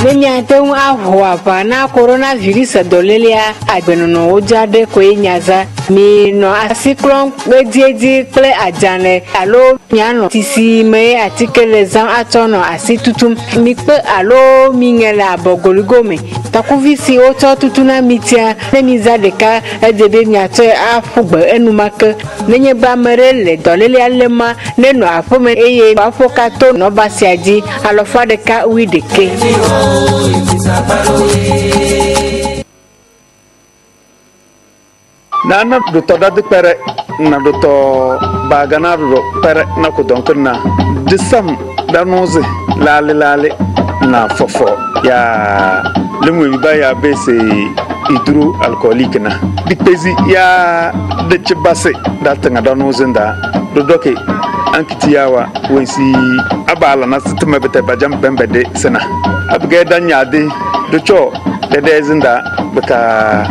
Nenyaten ahwa pa na coronavirus dolelia agbenono ojade ko enyaza mi no asiklon gbejeji ple ajane alo nyano tisi me atikele zan atono asitutum mi pe alo mingela abogoligome takuvisi oto tutuna mitia nemiza deka edebe nyato afugbe enumake nenye bamere dolelia lema neno afome eye afokato no basiaji alofa deka wideke Nana duto dadi pere na duto bagana ro pere na ko donc na disam danuze lale na fofo ya lemu ba ya bese hydroalcoolique na dipezi ya de chibase datanga danuze nda dodoke ankitiyawa wensi abala na situma bete bajam bembede sena abge danyade ducho de zinda baka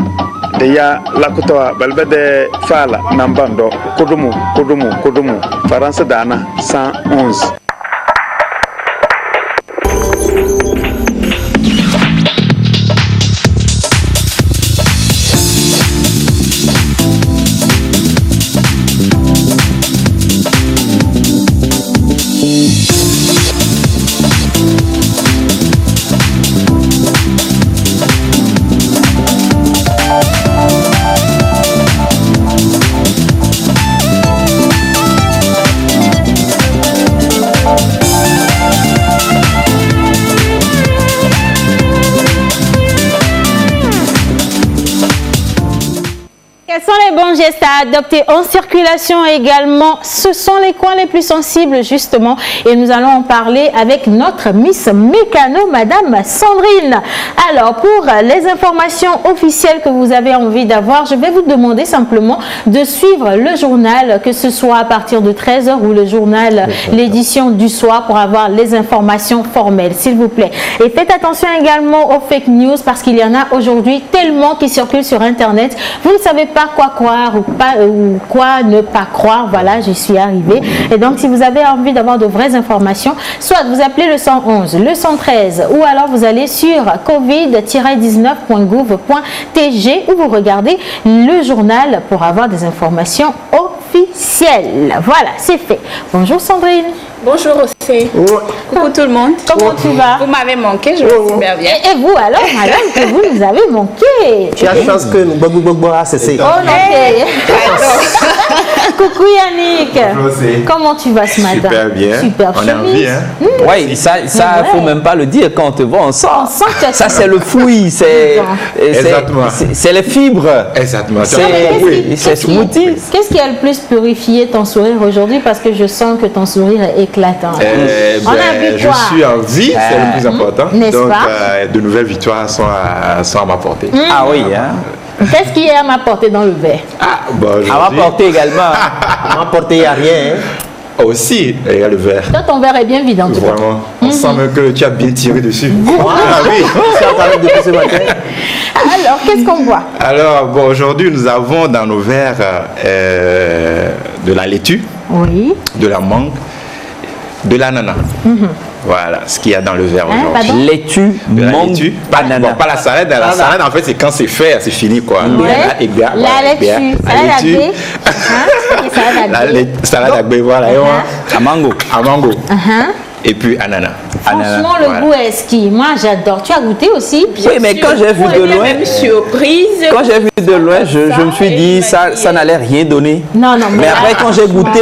de ya lakutoa balbede fala nambando kodumu faransa dana 111. Quels sont les bons gestes à adopter en circulation également? Ce sont les coins les plus sensibles justement et nous allons en parler avec notre Miss Mécano, Madame Sandrine. Alors pour les informations officielles que vous avez envie d'avoir, je vais vous demander simplement de suivre le journal, que ce soit à partir de 13h ou le journal, l'édition du soir pour avoir les informations formelles, s'il vous plaît. Et faites attention également aux fake news parce qu'il y en a aujourd'hui tellement qui circulent sur Internet. Vous ne savez pas quoi croire ou quoi ne pas croire. Voilà, j'y suis arrivée. Et donc, si vous avez envie d'avoir de vraies informations, soit vous appelez le 111, le 113 ou alors vous allez sur covid-19.gouv.tg où vous regardez le journal pour avoir des informations officielles. Voilà, c'est fait. Bonjour Sandrine. Bonjour Océ. Coucou tout le monde. Comment tu vas? Vous m'avez manqué, je vais super bien. Et vous alors, madame, que vous nous avez manqué. Tu as chance que nous c'est ça. Oh non, coucou Yannick. Comment tu vas ce matin? Super bien. Super on chemise. a envie, hein? Oui, ça faut même pas le dire quand on te voit, on sent. Ça c'est le fruit, c'est les fibres. Exactement. C'est smoothie. Qu'est-ce qui a le plus purifié ton sourire aujourd'hui? Parce que je sens que ton sourire est éclatant. On a vu je quoi? suis en vie, c'est le plus important. N'est-ce Donc, pas? de nouvelles victoires sont à ma portée. Ah oui, hein? Qu'est-ce qui est à m'apporter dans le verre? À m'apporter également. À m'apporter, il n'y a rien. Aussi, il y a le verre. Toi, ton verre est bien vide en tout cas. Vraiment. On sent même que tu as bien tiré dessus. Ah oui. depuis ce matin. Alors, qu'est-ce qu'on boit? Alors, bon, aujourd'hui, nous avons dans nos verres de la laitue, oui, de la mangue, de l'ananas. Voilà, ce qu'il y a dans le verre aujourd'hui. pardon? Laitue, De la mangue, laitue. banana. Bon, pas la salade. La salade, en fait, c'est quand c'est fait, c'est fini, quoi. Ouais. La laitue, salade agbé. Salade agbé, voilà. À mango. À mango. Et puis ananas. Franchement, le goût est exquis. Moi, j'adore. Tu as goûté aussi? Oui, mais quand j'ai vu de loin, surprise. quand j'ai vu de loin, je me suis dit ça n'allait rien donner. Non, Mais après, quand j'ai goûté,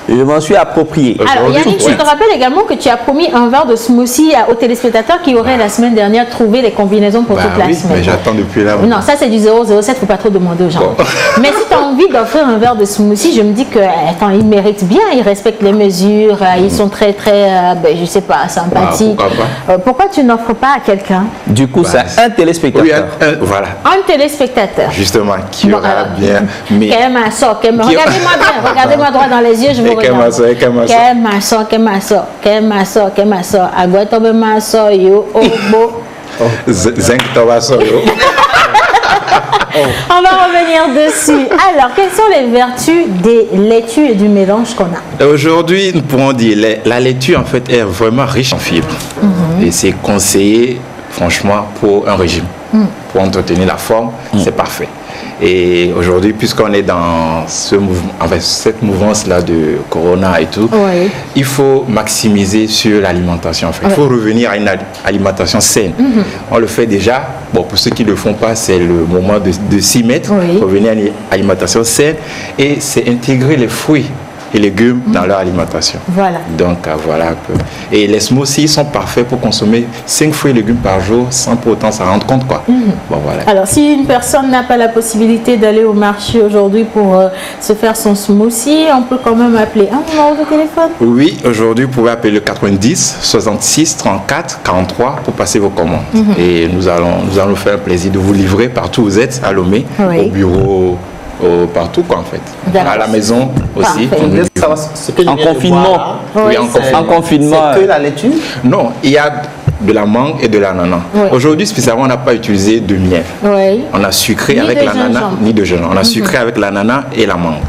je m'en suis approprié. Alors, Yannick, je te rappelle également que tu as promis un verre de smoothie aux téléspectateurs qui auraient la semaine dernière trouvé les combinaisons pour toute la semaine. Mais j'attends depuis là. Non, ça c'est du 007, il ne faut pas trop demander aux gens. Bon. Mais si tu as envie d'offrir un verre de smoothie, je me dis que attends, ils méritent bien, ils respectent les mesures, ils sont très, je sais pas, sympathiques. Pourquoi tu n'offres pas à quelqu'un? Du coup, c'est un téléspectateur. Oui, voilà. Un téléspectateur. Justement, qui aura bien. Regardez-moi bien, regardez-moi droit dans les yeux, je vous regarde. On va revenir dessus. Alors, quelles sont les vertus des laitues et du mélange qu'on a? Aujourd'hui, nous pourrons dire la laitue, en fait, est vraiment riche en fibres. Et c'est conseillé, franchement, pour un régime. Pour entretenir la forme, c'est parfait. Et aujourd'hui, puisqu'on est dans ce mouvement, enfin, cette mouvance-là de Corona et tout, il faut maximiser sur l'alimentation. En fait. Il faut revenir à une alimentation saine. On le fait déjà. Bon, pour ceux qui ne le font pas, c'est le moment de s'y mettre. Revenir à une alimentation saine et c'est intégrer les fruits et légumes dans leur alimentation. Voilà. Donc, voilà un peu. Et les smoothies sont parfaits pour consommer 5 fruits et légumes par jour sans pour autant s'en rendre compte, quoi. Bon, voilà. Alors, si une personne n'a pas la possibilité d'aller au marché aujourd'hui pour se faire son smoothie, on peut quand même appeler un numéro de téléphone? Oui, aujourd'hui, vous pouvez appeler le 90 66 34 43 pour passer vos commandes. Et nous allons faire un plaisir de vous livrer partout où vous êtes, à Lomé, au bureau, partout, quoi, en fait. À la maison aussi. En confinement. Oui, en confinement. C'est que la laitue? Non, il y a de la mangue et de l'ananas. Aujourd'hui, spécialement, on n'a pas utilisé de miel. On a sucré avec l'ananas, ni de gingembre. On a sucré avec l'ananas et la mangue.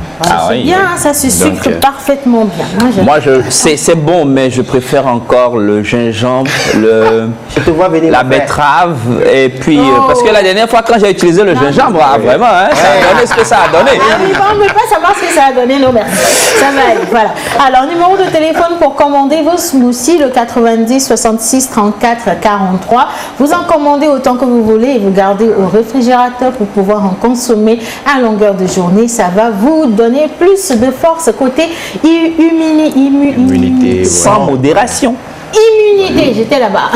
C'est bien, ça se sucre parfaitement bien. Moi, c'est bon, mais je préfère encore le gingembre, la betterave, et puis, parce que la dernière fois, quand j'ai utilisé le gingembre, vraiment, hein, ça a donné ce que ça a donné. On ne veut pas savoir ce que ça a donné, non, merci. Ça va aller, voilà. Alors, numéro de téléphone pour commander vos smoothies, le 90 66 34 43. Vous en commandez autant que vous voulez et vous gardez au réfrigérateur pour pouvoir en consommer à longueur de journée. Ça va vous donner plus de force côté immunité. Sans modération. Immunité, j'étais là-bas.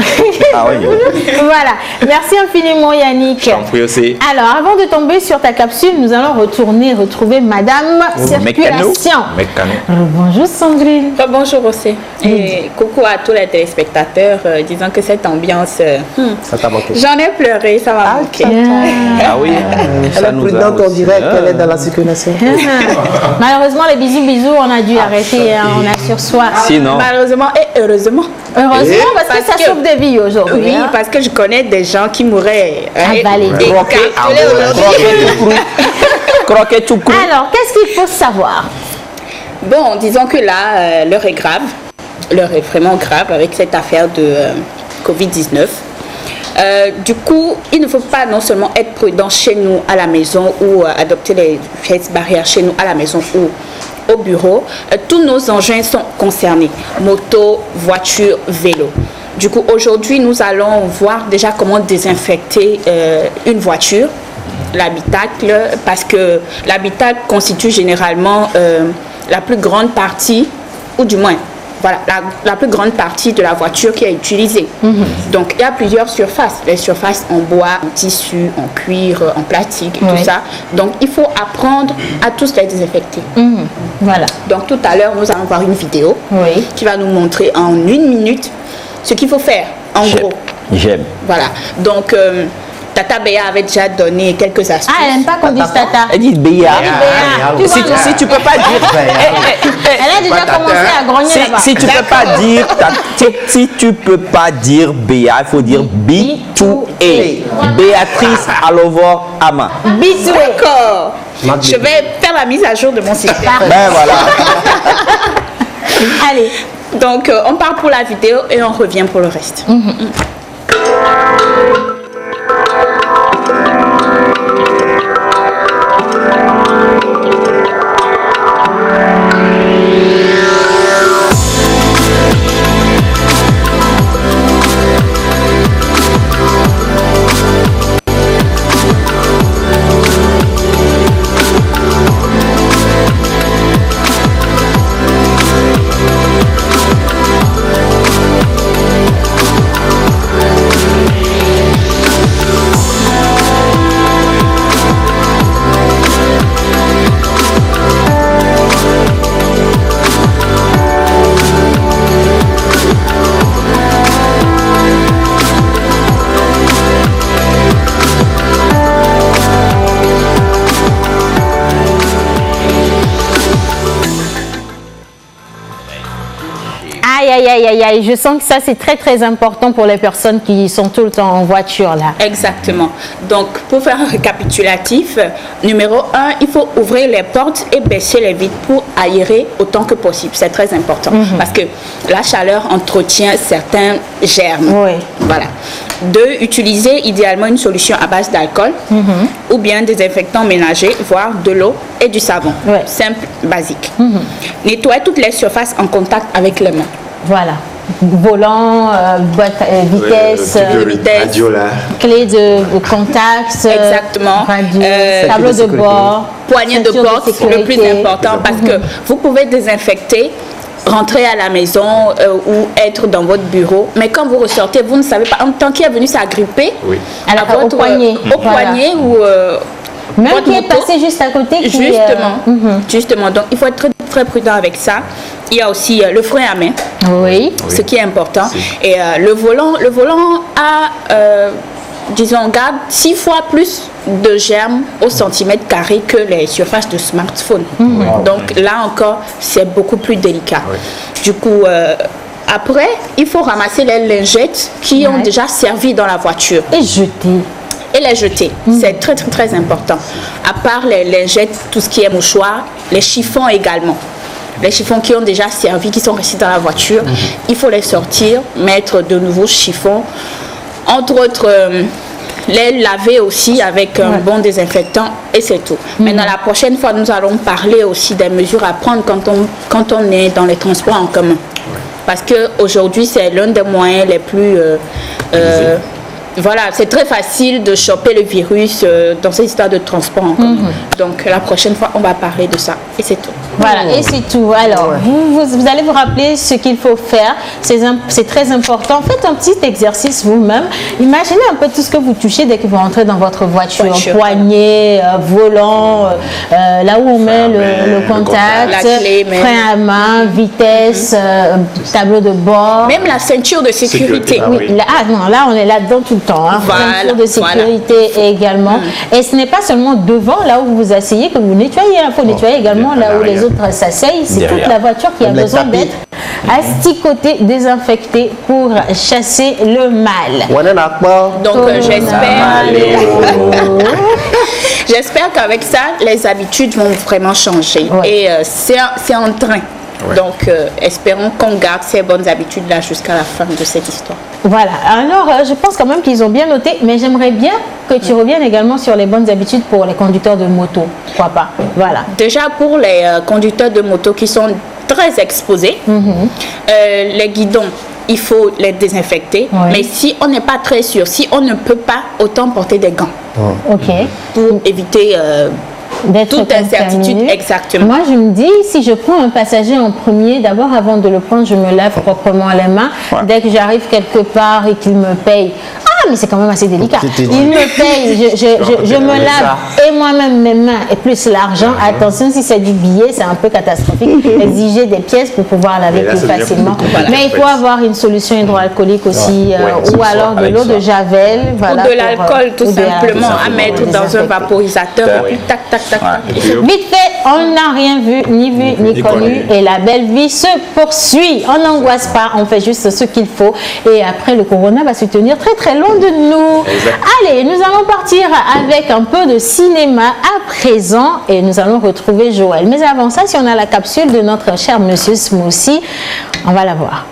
Voilà. Merci infiniment Yannick. Je t'en prie aussi. Alors, avant de tomber sur ta capsule, nous allons retrouver Madame Circulation. Bonjour Sandrine. Bonjour aussi. Et coucou à tous les téléspectateurs. Disons que cette ambiance, ça t'a manqué. J'en ai pleuré, ça m'a manqué. Ah oui. Elle est prudente, on dirait qu'elle est dans la circulation. Malheureusement, les bisous, on a dû arrêter, on a sur soi. Sinon. Malheureusement et heureusement. Heureusement, parce que ça sauve des vies aujourd'hui. Oui, parce que je connais des gens qui mourraient croquet tout cru. Alors, qu'est-ce qu'il faut savoir? Bon, disons que là, l'heure est grave. L'heure est vraiment grave avec cette affaire de Covid-19. Du coup, il ne faut pas non seulement être prudent chez nous à la maison ou adopter les gestes barrières chez nous à la maison ou au bureau. Tous nos engins sont concernés, moto, voiture, vélo. Du coup, aujourd'hui, nous allons voir déjà comment désinfecter une voiture, l'habitacle, parce que l'habitacle constitue généralement la plus grande partie, ou du moins, voilà, la plus grande partie de la voiture qui est utilisée. Donc, il y a plusieurs surfaces. Les surfaces en bois, en tissu, en cuir, en plastique, et tout ça. Donc, il faut apprendre à tous les désinfecter. Voilà. Donc, tout à l'heure, nous allons voir une vidéo qui va nous montrer en 1 minute ce qu'il faut faire, en gros. J'aime. Voilà. Donc, Tata Béa avait déjà donné quelques astuces. Ah, elle n'aime pas qu'on dise Tata. Elle dit Béa. Si tu peux pas dire. Elle a déjà commencé à grogner là-bas. Si tu peux pas dire, si tu peux pas dire Béa, il faut dire B2A. Béatrice Alovo Ama. B2A. D'accord. Je vais faire la mise à jour de mon système. Ben voilà. Allez, Donc, on part pour la vidéo et on revient pour le reste. Aïe, je sens que ça c'est très très important pour les personnes qui sont tout le temps en voiture là. Exactement. Donc pour faire un récapitulatif, numéro 1, il faut ouvrir les portes et baisser les vitres pour aérer autant que possible. C'est très important parce que la chaleur entretient certains germes. Voilà. 2, utiliser idéalement une solution à base d'alcool ou bien désinfectant ménager, voire de l'eau et du savon. Simple, basique. Nettoyer toutes les surfaces en contact avec les mains. Voilà. Volant, boîte, vitesse, clé de contact, exactement, tableau de bord, poignée de porte, c'est le plus important parce que vous pouvez désinfecter, rentrer à la maison ou être dans votre bureau, mais quand vous ressortez, vous ne savez pas, en tant qu'il est venu s'agripper au poignet, ou même qui est passé juste à côté. Justement, donc il faut être très, très prudent avec ça. Il y a aussi le frein à main, ce qui est important. Et le volant a, disons, garde 6 fois plus de germes au centimètre carré que les surfaces de smartphone. Donc là encore, c'est beaucoup plus délicat. Du coup, après, il faut ramasser les lingettes qui ont déjà servi dans la voiture. Et les jeter. C'est très, très, très important. À part les lingettes, tout ce qui est mouchoir, les chiffons également. Les chiffons qui ont déjà servi, qui sont restés dans la voiture, il faut les sortir, mettre de nouveaux chiffons. Entre autres, les laver aussi avec un bon désinfectant et c'est tout. Maintenant, la prochaine fois, nous allons parler aussi des mesures à prendre quand on est dans les transports en commun. Parce qu'aujourd'hui, c'est l'un des moyens les plus... voilà, c'est très facile de choper le virus dans ces histoires de transport en commun. Donc la prochaine fois, on va parler de ça. Et c'est tout. Voilà, et c'est tout. Alors, vous allez vous rappeler ce qu'il faut faire. C'est très important. Faites un petit exercice vous-même. Imaginez un peu tout ce que vous touchez dès que vous rentrez dans votre voiture. Poignet, volant, là où on met le contact, la clé, frein à main, vitesse, tableau de bord. Même la ceinture de sécurité. Là, on est là-dedans tout le temps. Ceinture de sécurité également. Et ce n'est pas seulement devant, là où vous vous asseyez, que vous nettoyez. Il faut nettoyer également là où les autres s'asseyent. C'est toute la voiture qui a besoin d'être asticotée, désinfectée pour chasser le mal. Donc j'espère qu'avec ça, les habitudes vont vraiment changer. Et c'est en train. Donc, espérons qu'on garde ces bonnes habitudes-là jusqu'à la fin de cette histoire. Voilà. Alors, je pense quand même qu'ils ont bien noté, mais j'aimerais bien que tu reviennes également sur les bonnes habitudes pour les conducteurs de moto. Pourquoi pas? Voilà. Déjà, pour les conducteurs de moto qui sont très exposés, les guidons, il faut les désinfecter. Mais si on n'est pas très sûr, si on ne peut pas, autant porter des gants. Pour éviter... toute incertitude, exactement. Moi, je me dis, si je prends un passager en premier, d'abord, avant de le prendre, je me lave proprement les mains. Dès que j'arrive quelque part et qu'il me paye, mais c'est quand même assez délicat. Il me paye, je me lave et moi-même mes mains et plus l'argent. Attention, si c'est du billet, c'est un peu catastrophique. Exiger des pièces pour pouvoir laver plus facilement. Mais il faut avoir une solution hydroalcoolique aussi, ou alors de l'eau de javel. Ou de l'alcool, tout simplement, à mettre dans un vaporisateur. Tac, tac, tac. Vite fait, on n'a rien vu, ni connu, et la belle vie se poursuit. On n'angoisse pas, on fait juste ce qu'il faut. Et après, le corona va se tenir très très longtemps. de nous. Allez, nous allons partir avec un peu de cinéma à présent et nous allons retrouver Joël. Mais avant ça, si on a la capsule de notre cher monsieur Smoussi, on va la voir.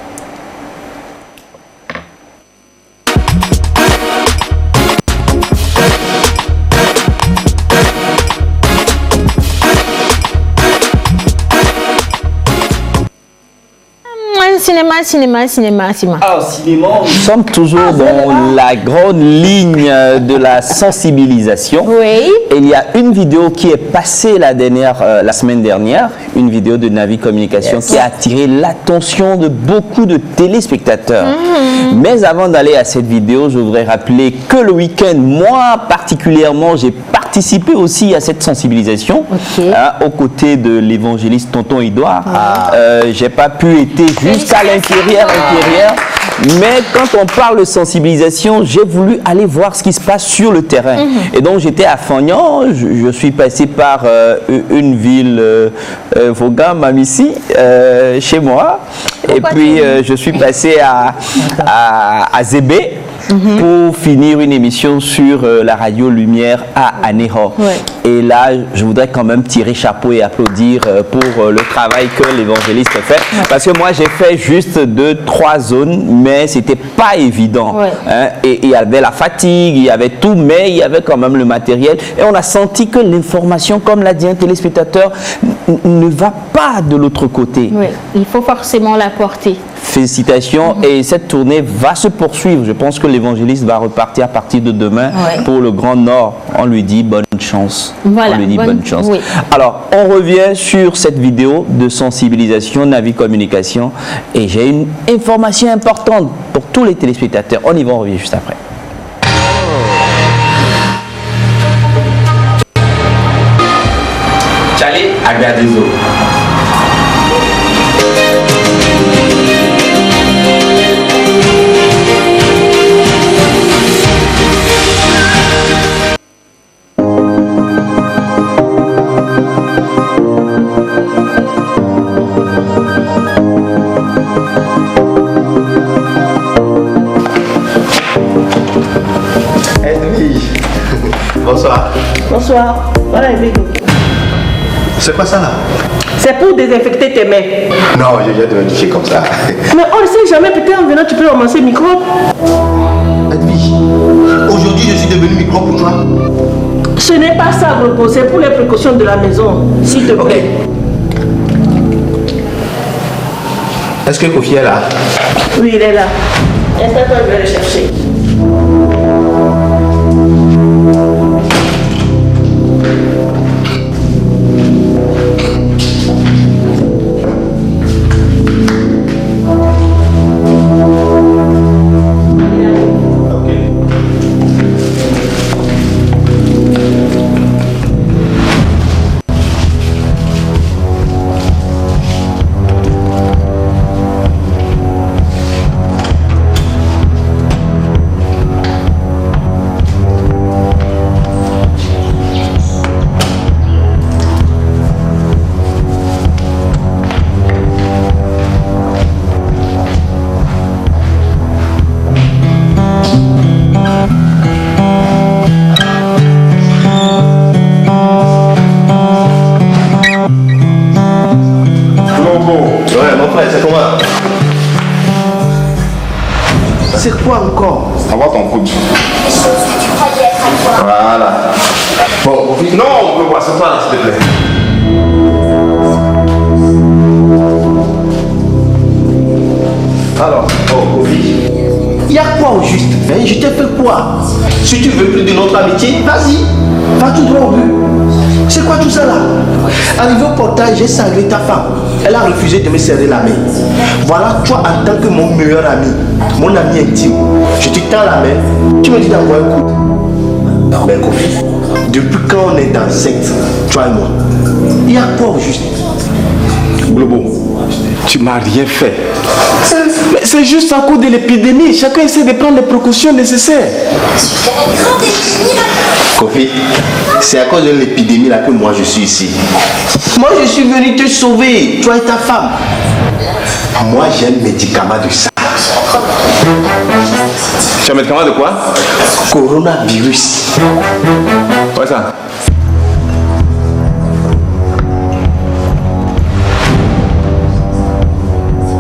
Cinéma. Alors, cinéma, nous sommes toujours dans la grande ligne de la sensibilisation. Oui. Et il y a une vidéo qui est passée la semaine dernière, une vidéo de Navi Communication qui a attiré l'attention de beaucoup de téléspectateurs. Mais avant d'aller à cette vidéo, je voudrais rappeler que le week-end, moi particulièrement, j'ai participé aussi à cette sensibilisation aux côtés de l'évangéliste Tonton Edouard. J'ai pas pu être jusqu'à l'intérieur, mais quand on parle de sensibilisation, j'ai voulu aller voir ce qui se passe sur le terrain. Et donc j'étais à Fagnan, je suis passé par une ville, Vaughan, Mamissi, chez moi. Et puis je suis passé à Zébé. Pour finir une émission sur la radio Lumière à Anéro. Et là, je voudrais quand même tirer chapeau et applaudir pour le travail que l'évangéliste fait. Parce que moi, j'ai fait juste 2-3 zones, mais c'était pas évident. Et il y avait la fatigue, il y avait tout, mais il y avait quand même le matériel. Et on a senti que l'information, comme l'a dit un téléspectateur, ne va pas de l'autre côté. Il faut forcément la porter. Félicitations. Et cette tournée va se poursuivre. Je pense que l'évangéliste va repartir à partir de demain pour le Grand Nord. On lui dit bonne chance. Voilà, on lui dit bonne chance. Alors, on revient sur cette vidéo de sensibilisation Navi Communication. Et j'ai une information importante pour tous les téléspectateurs. On y va, on revient juste après. Charlie Agadezo. Bonsoir. Bonsoir. Voilà un vidéo. C'est quoi ça là? C'est pour désinfecter tes mains. Non, je viens de me toucher comme ça. Mais on ne sait jamais, peut-être en venant tu peux ramasser le microbe. Edwige, aujourd'hui je suis devenu micro pour toi. Ce n'est pas ça, Gropo, c'est pour les précautions de la maison, s'il te plaît. Est-ce que Kofi est là? Oui, il est là. Installe-toi, je vais le chercher. C'est quoi encore? Avoir ton coude. Voilà. Bon, non, on peut voir ça, s'il te plaît. Alors, oh, Kofi, il y a quoi au juste? Hein? Je t'ai fait quoi? Si tu veux plus de notre amitié, vas-y, va tout droit au but. C'est quoi tout ça là? Arrivé au portail, j'ai sanglé ta femme. Elle a refusé de me serrer la main. Voilà, toi en tant que mon meilleur ami, mon ami intime, je te tends la main, tu me dis d'envoyer un coup. Mais Kofi, depuis quand on est dans secte, toi et moi, il y a quoi au juste? Globo, tu m'as rien fait. Mais c'est juste à cause de l'épidémie. Chacun essaie de prendre les précautions nécessaires. Kofi, c'est à cause de l'épidémie là que moi je suis ici. Moi je suis venu te sauver, toi et ta femme. Moi j'ai un médicament de ça. Tu as un médicament de quoi? Coronavirus. Ouais, ça.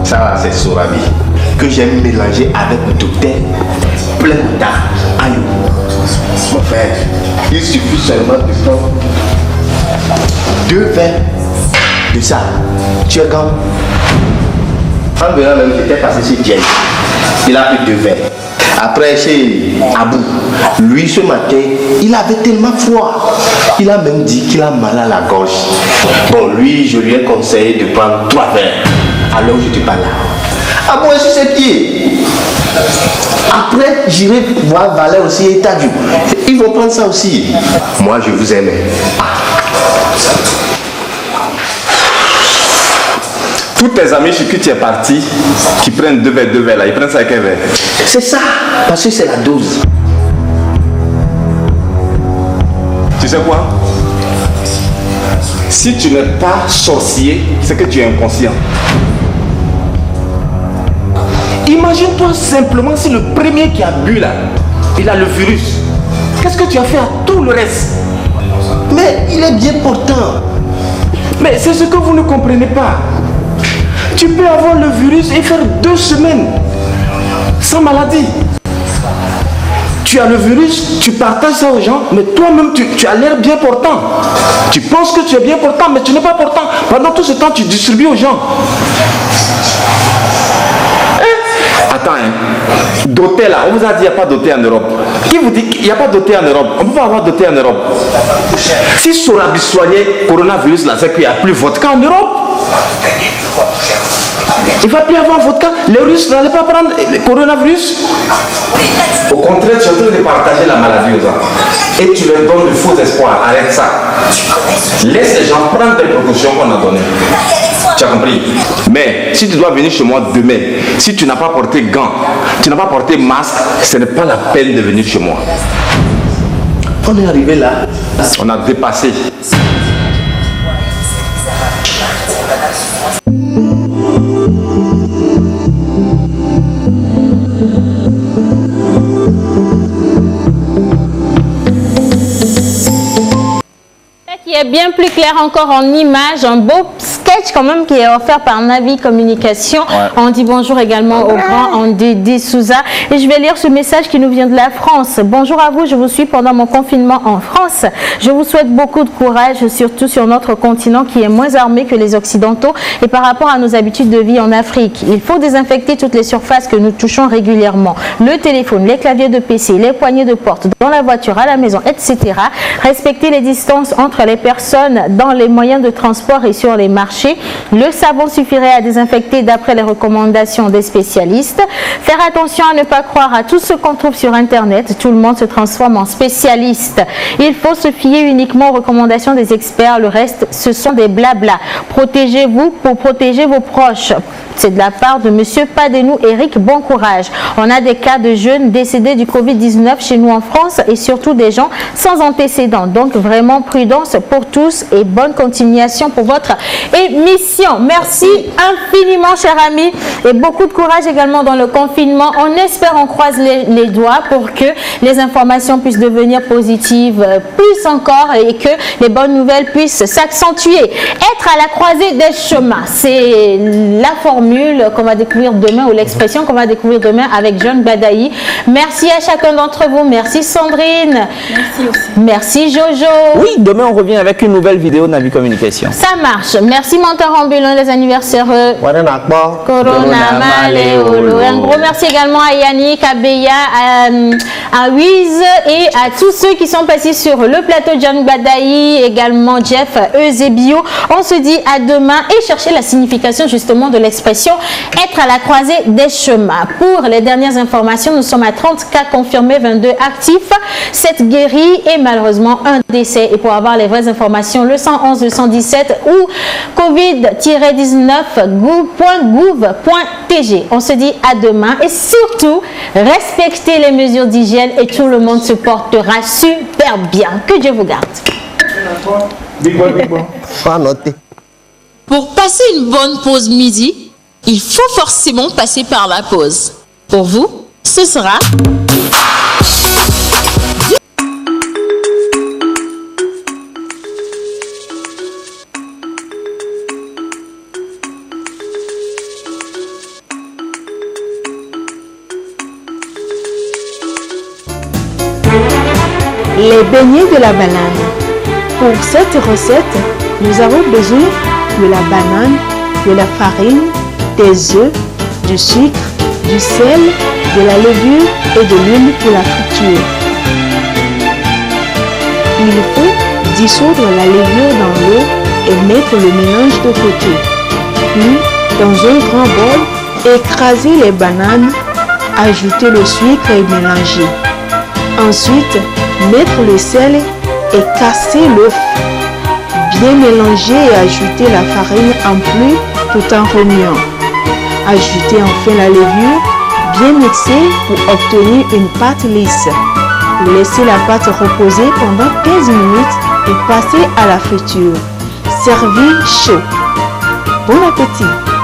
Ça va, c'est Sorabi que j'ai mélangé avec le docteur plein d'Ayo. Mon frère, il suffit seulement de prendre 2 verres de ça. Tu es quand? En venant même, j'étais passé chez Dieu. Il a pris 2 verres. Après, chez Abou, lui ce matin, il avait tellement froid. Il a même dit qu'il a mal à la gorge. Bon, lui, je lui ai conseillé de prendre 3 verres. Alors je te parle là. Ah bon, sur ses pieds. Après, j'irai voir Valère aussi et Tadjou. Ils vont prendre ça aussi. Moi, je vous aime. Tous tes amis chez qui tu es parti, qui prennent 2 verres là, ils prennent ça avec un verre. C'est ça, parce que c'est la dose. Tu sais quoi? Si tu n'es pas sorcier, c'est que tu es inconscient. Imagine-toi simplement si le premier qui a bu là, il a le virus. Qu'est-ce que tu as fait à tout le reste? Mais il est bien portant. Mais c'est ce que vous ne comprenez pas. Tu peux avoir le virus et faire 2 semaines sans maladie. Tu as le virus, tu partages ça aux gens, mais toi-même tu as l'air bien portant. Tu penses que tu es bien portant, mais tu n'es pas portant. Pendant tout ce temps, tu distribues aux gens. Attends, doté là, on vous a dit qu'il n'y a pas doté en Europe. Qui vous dit qu'il n'y a pas doté en Europe? On ne peut pas avoir doté en Europe. Si Sorabi soignait coronavirus là, c'est qu'il n'y a plus vodka en Europe. Il ne va plus avoir vodka. Les Russes n'allaient pas prendre le coronavirus. Au contraire, tu es en train de partager la maladie aux gens. Et tu leur donnes de faux espoirs. Arrête ça. Laisse les gens prendre les précautions qu'on a données. Tu as compris? Mais si tu dois venir chez moi demain, si tu n'as pas porté gants, tu n'as pas porté masque, ce n'est pas la peine de venir chez moi. On est arrivé là. On a dépassé. Qui est bien plus clair encore en image, un beau sketch quand même qui est offert par Navi Communication. Ouais. On dit bonjour également au grand Andé Souza. Et je vais lire ce message qui nous vient de la France. Bonjour à vous, je vous suis pendant mon confinement en France. Je vous souhaite beaucoup de courage, surtout sur notre continent qui est moins armé que les Occidentaux et par rapport à nos habitudes de vie en Afrique. Il faut désinfecter toutes les surfaces que nous touchons régulièrement. Le téléphone, les claviers de PC, les poignées de porte, dans la voiture, à la maison, etc. Respecter les distances entre les personnes dans les moyens de transport et sur les marchés. Le savon suffirait à désinfecter d'après les recommandations des spécialistes. Faire attention à ne pas croire à tout ce qu'on trouve sur Internet. Tout le monde se transforme en spécialiste. Il faut se fier uniquement aux recommandations des experts. Le reste, ce sont des blablas. Protégez-vous pour protéger vos proches. C'est de la part de Monsieur Padenou Eric. Bon courage. On a des cas de jeunes décédés du Covid-19 chez nous en France et surtout des gens sans antécédents. Donc vraiment prudence pour tous et bonne continuation pour votre émission. Merci infiniment, chers amis, et beaucoup de courage également dans le confinement. On espère, on croise les doigts pour que les informations puissent devenir positives plus encore et que les bonnes nouvelles puissent s'accentuer. Être à la croisée des chemins, c'est la formule qu'on va découvrir demain ou l'expression qu'on va découvrir demain avec John Badaï. Merci à chacun d'entre vous. Merci Sandrine. Merci aussi. Merci Jojo. Oui, demain on revient avec une nouvelle vidéo de Navi Communication. Ça marche. Merci menteur ambulant, les anniversaires. Corona Maléolo. Un gros merci également à Yannick, à Béa, à Wiz et à tous ceux qui sont passés sur le plateau. John Badaï, également Jeff Eusebio. On se dit à demain et cherchez la signification justement de l'expression être à la croisée des chemins. Pour les dernières informations, nous sommes à 30 cas confirmés, 22 actifs, 7 guéris et malheureusement un décès. Et pour avoir les vraies informations, le 111, le 117 ou covid-19.gouv.tg. On se dit à demain et surtout, respectez les mesures d'hygiène et tout le monde se portera super bien. Que Dieu vous garde. Pour passer une bonne pause midi, il faut forcément passer par la pause. Pour vous, ce sera... Les beignets de la banane. Pour cette recette, nous avons besoin de la banane, de la farine, des œufs, du sucre, du sel, de la levure et de l'huile pour la friture. Il faut dissoudre la levure dans l'eau et mettre le mélange de côté. Puis, dans un grand bol, écraser les bananes, ajouter le sucre et mélanger. Ensuite, mettre le sel et casser l'œuf. Bien mélanger et ajouter la farine en plus tout en remuant. Ajouter enfin la levure, bien mixer pour obtenir une pâte lisse. Laissez la pâte reposer pendant 15 minutes et passer à la friture. Servi chaud. Bon appétit!